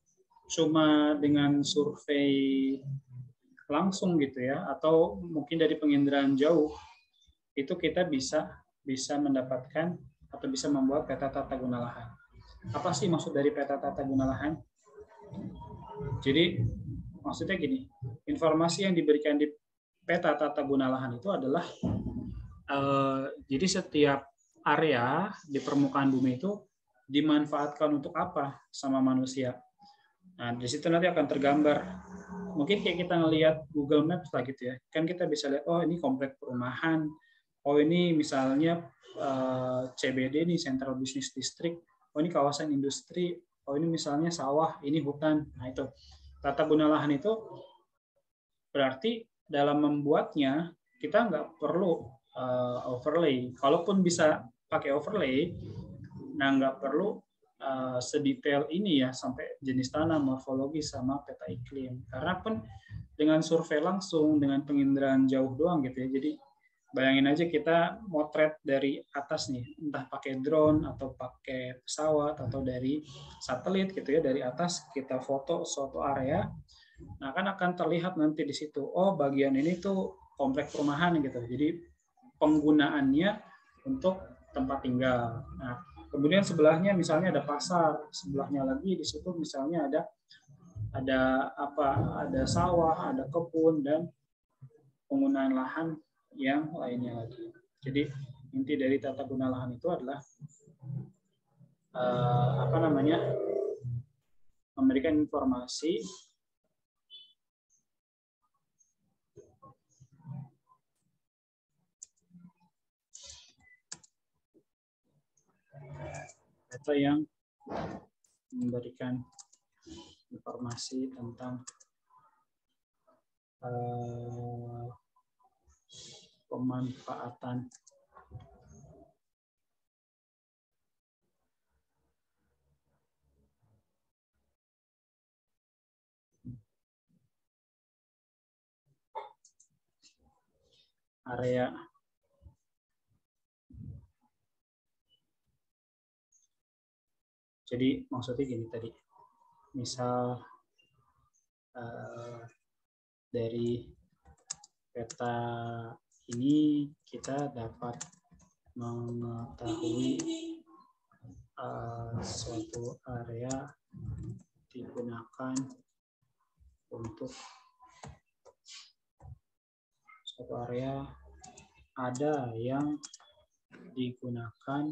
cuma dengan survei langsung gitu ya, atau mungkin dari penginderaan jauh, itu kita bisa mendapatkan atau bisa membuat peta tata guna lahan. Apa sih maksud dari peta tata guna lahan? Jadi maksudnya gini, informasi yang diberikan di peta tata guna lahan itu adalah jadi setiap area di permukaan bumi itu dimanfaatkan untuk apa sama manusia. Nah, di situ nanti akan tergambar. Mungkin kayak kita ngelihat Google Maps lah gitu ya. Kan kita bisa lihat, oh ini komplek perumahan, oh ini misalnya CBD nih, Central Business District, oh ini kawasan industri, oh ini misalnya sawah, ini hutan. Nah itu, tata guna lahan itu berarti dalam membuatnya kita nggak perlu overlay. Kalaupun bisa pakai overlay, nah nggak perlu sedetail ini ya sampai jenis tanah, morfologi sama peta iklim. Karena pun dengan survei langsung, dengan penginderaan jauh doang gitu ya. Jadi bayangin aja kita motret dari atas nih, entah pakai drone atau pakai pesawat atau dari satelit gitu ya, dari atas kita foto suatu area. Nah, kan akan terlihat nanti di situ, oh bagian ini tuh komplek perumahan gitu. Jadi penggunaannya untuk tempat tinggal. Nah, kemudian sebelahnya misalnya ada pasar, sebelahnya lagi di situ misalnya ada sawah, ada kebun dan penggunaan lahan yang lainnya lagi. Jadi inti dari tata guna lahan itu adalah memberikan informasi atau yang memberikan informasi tentang pemanfaatan area jadi maksudnya gini tadi, misal dari peta ini kita dapat mengetahui suatu area digunakan untuk suatu area, ada yang digunakan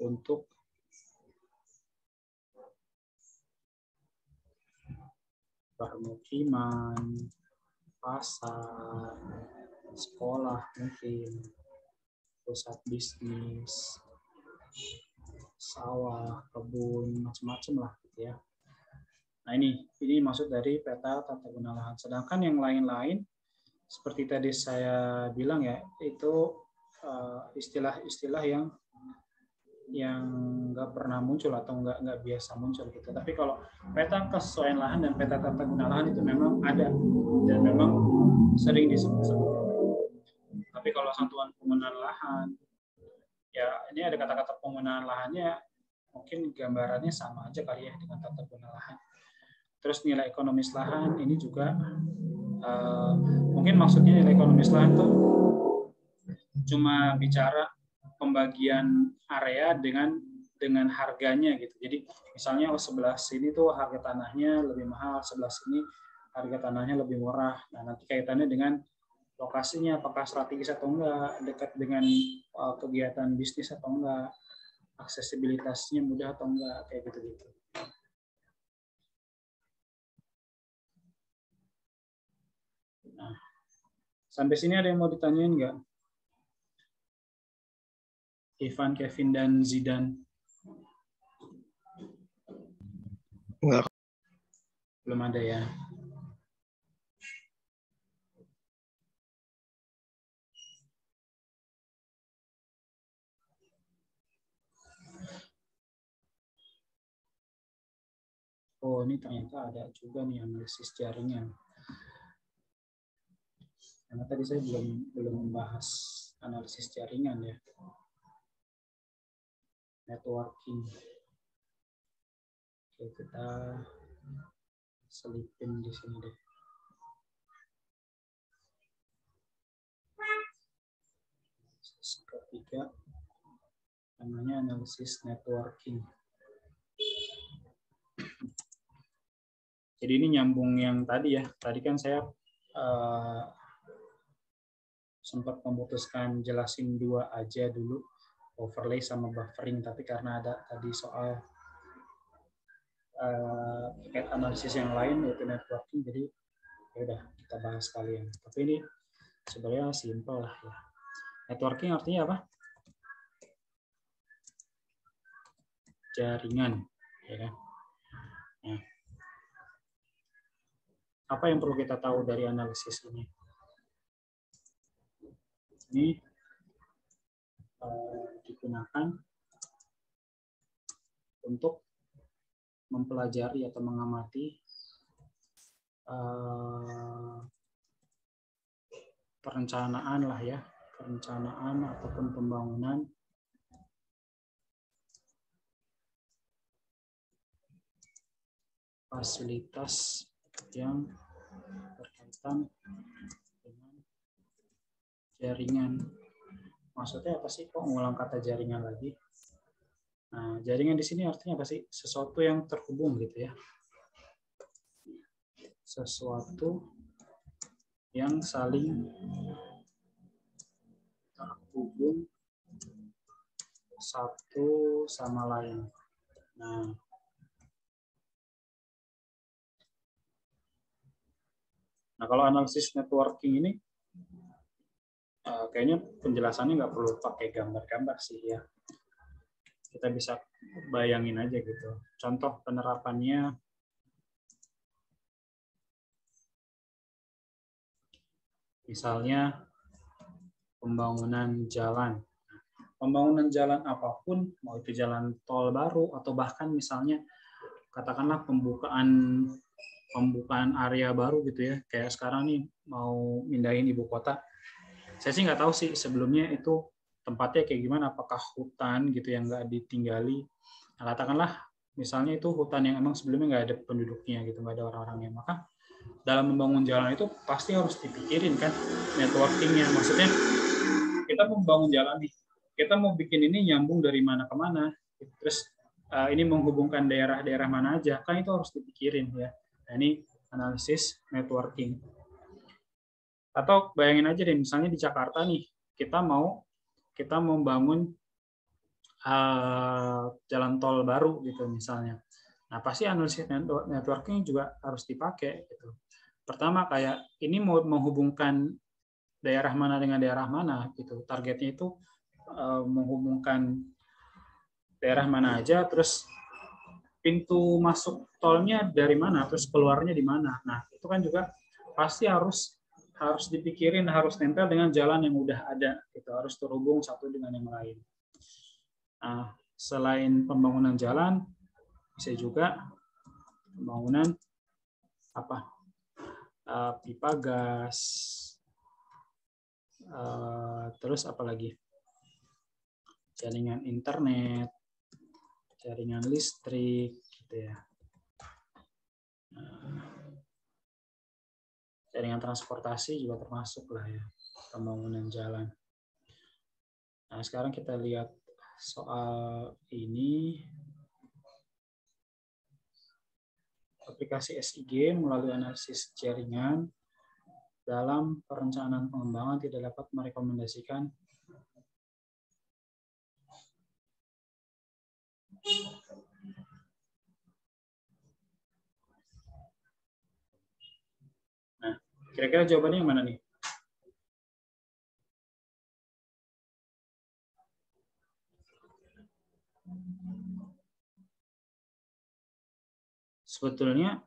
untuk permukiman, pasar, sekolah mungkin, pusat bisnis, sawah, kebun, macam-macam lah gitu ya. Nah ini maksud dari peta tata guna lahan. Sedangkan yang lain-lain seperti tadi saya bilang ya, itu istilah-istilah yang nggak pernah muncul atau nggak biasa muncul gitu. Tapi kalau peta kesesuaian lahan dan peta tata guna lahan itu memang ada dan memang sering disebut-sebut. Tapi kalau satuan penggunaan lahan, ya ini ada kata-kata penggunaan lahannya, mungkin gambarannya sama aja kali ya dengan tata guna lahan. Terus nilai ekonomis lahan ini juga mungkin maksudnya nilai ekonomis lahan tuh cuma bicara pembagian area dengan harganya gitu. Jadi misalnya sebelah sini tuh harga tanahnya lebih mahal, sebelah sini harga tanahnya lebih murah. Nah nanti kaitannya dengan lokasinya, apakah strategis atau enggak, dekat dengan kegiatan bisnis atau enggak, aksesibilitasnya mudah atau enggak, kayak gitu-gitu. Nah, sampai sini ada yang mau ditanyain enggak? Ivan, Kevin, dan Zidan? Enggak. Belum ada ya? Oh, ini ternyata ada juga nih analisis jaringan. Karena tadi saya belum membahas analisis jaringan ya. Networking. Oke, kita selipin di sini deh. Ketiga, namanya analisis networking. Jadi ini nyambung yang tadi ya. Tadi kan saya sempat memutuskan jelasin dua aja dulu, overlay sama buffering. Tapi karena ada tadi soal terkait analisis yang lain yaitu networking, jadi ya udah kita bahas sekalian. Tapi ini sebenarnya simple lah ya. Networking artinya apa? Jaringan, ya kan? Nah, apa yang perlu kita tahu dari analisis ini? Ini digunakan untuk mempelajari atau mengamati perencanaan lah ya, perencanaan ataupun pembangunan fasilitas yang berkaitan dengan jaringan. Maksudnya apa sih? Kok ngulang kata jaringan lagi? Nah, jaringan di sini artinya apa sih? Sesuatu yang terhubung gitu ya. Sesuatu yang saling terhubung satu sama lain. Nah, kalau analisis networking ini kayaknya penjelasannya nggak perlu pakai gambar-gambar sih ya. Kita bisa bayangin aja gitu. Contoh penerapannya misalnya pembangunan jalan. Pembangunan jalan apapun, mau itu jalan tol baru atau bahkan misalnya katakanlah pembukaan area baru gitu ya, kayak sekarang nih mau mindahin ibu kota. Saya sih nggak tahu sih sebelumnya itu tempatnya kayak gimana, apakah hutan gitu yang nggak ditinggali. Nah, katakanlah misalnya itu hutan yang emang sebelumnya nggak ada penduduknya gitu, nggak ada orang-orangnya, maka dalam membangun jalan itu pasti harus dipikirin kan networkingnya. Maksudnya kita mau membangun jalan nih, kita mau bikin ini nyambung dari mana ke mana, terus ini menghubungkan daerah-daerah mana aja, kan itu harus dipikirin ya. Nah, ini analisis networking. Atau bayangin aja deh, misalnya di Jakarta nih, kita mau membangun jalan tol baru gitu misalnya. Nah, pasti analisis networking juga harus dipakai gitu. Pertama kayak ini mau menghubungkan daerah mana dengan daerah mana gitu. Targetnya itu menghubungkan daerah mana aja, terus pintu masuk tolnya dari mana, terus keluarnya di mana. Nah, itu kan juga pasti harus dipikirin, harus nempel dengan jalan yang udah ada gitu, harus terhubung satu dengan yang lain. Nah, selain pembangunan jalan, bisa juga pembangunan pipa gas, terus apa lagi? Jaringan internet, jaringan listrik, gitu ya. Jaringan transportasi juga termasuk lah ya, pembangunan jalan. Nah, sekarang kita lihat soal ini. Aplikasi SIG melalui analisis jaringan dalam perencanaan pengembangan tidak dapat merekomendasikan Nah, kira-kira jawabannya yang mana nih? Sebetulnya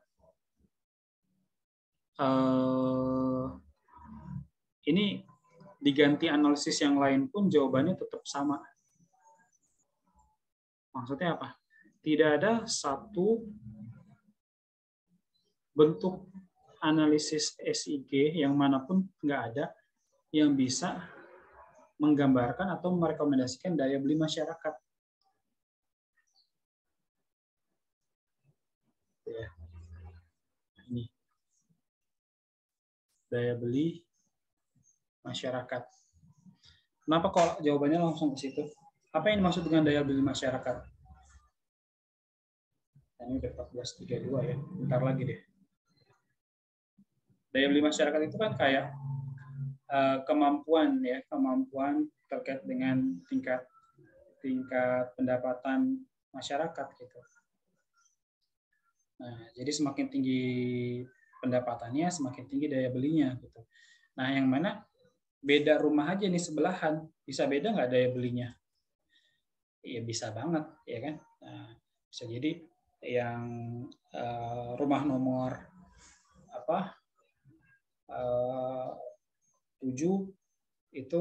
ini diganti analisis yang lain pun jawabannya tetap sama. Maksudnya apa? Tidak ada satu bentuk analisis SIG yang manapun nggak ada yang bisa menggambarkan atau merekomendasikan daya beli masyarakat. Ya. Ini daya beli masyarakat. Kenapa kok jawabannya langsung ke situ? Apa yang dimaksud dengan daya beli masyarakat? Ini udah 14.32 ya, bentar lagi deh. Daya beli masyarakat itu kan kayak kemampuan terkait dengan tingkat pendapatan masyarakat gitu. Nah, jadi semakin tinggi pendapatannya, semakin tinggi daya belinya gitu. Nah, yang mana beda rumah aja nih sebelahan, bisa beda nggak daya belinya? Iya bisa banget, ya kan? Nah, bisa jadi yang rumah nomor 7 itu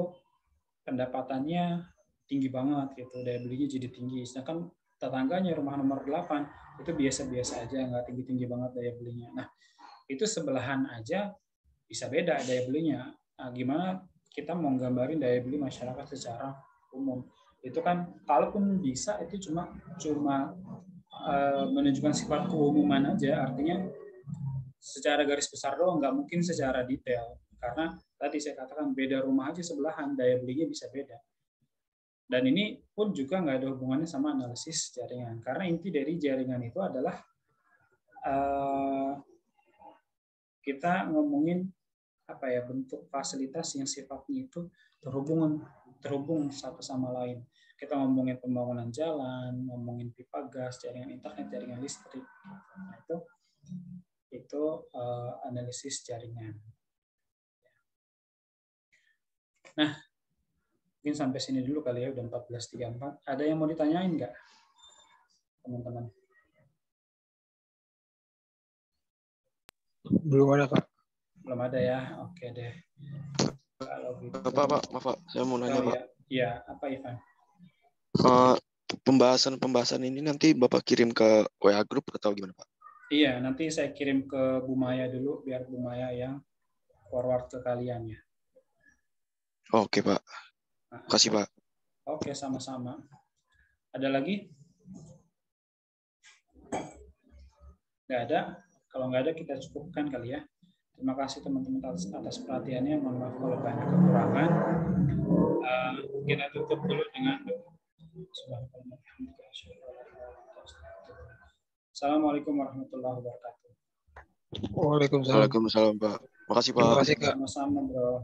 pendapatannya tinggi banget gitu, daya belinya jadi tinggi. Sedangkan tetangganya rumah nomor 8 itu biasa-biasa aja, nggak tinggi-tinggi banget daya belinya. Nah, itu sebelahan aja bisa beda daya belinya. Nah, gimana kita mau gambarin daya beli masyarakat secara umum? Itu kan kalaupun bisa itu cuma menunjukkan sifat keumuman aja, artinya secara garis besar doang, nggak mungkin secara detail. Karena tadi saya katakan beda rumah aja sebelahan, daya belinya bisa beda. Dan ini pun juga nggak ada hubungannya sama analisis jaringan. Karena inti dari jaringan itu adalah kita ngomongin bentuk fasilitas yang sifatnya itu terhubung satu sama lain. Kita ngomongin pembangunan jalan, ngomongin pipa gas, jaringan internet, jaringan listrik. Nah, itu analisis jaringan. Nah, mungkin sampai sini dulu kali ya, udah 14.34. Ada yang mau ditanyain nggak, teman-teman? Belum ada, Pak. Belum ada ya, oke deh. Kalau gitu. Pak, saya mau nanya, Pak. Iya, apa Ivan? Pembahasan ini nanti Bapak kirim ke WA Group atau gimana, Pak? Iya, nanti saya kirim ke Bu Maya dulu, biar Bu Maya yang forward ke kalian ya. Oke, Pak. Kasih, Pak. Oke, sama-sama. Ada lagi? Nggak ada? Kalau nggak ada, kita cukupkan kali ya. Terima kasih teman-teman atas perhatiannya. Mohon maaf kalau banyak kekurangan. Kita tutup dulu dengan Assalamualaikum warahmatullahi wabarakatuh. Waalaikumsalam. Waalaikumsalam, Pak. Makasih, Terima Pak. kasih, Kak. Sama-sama, bro.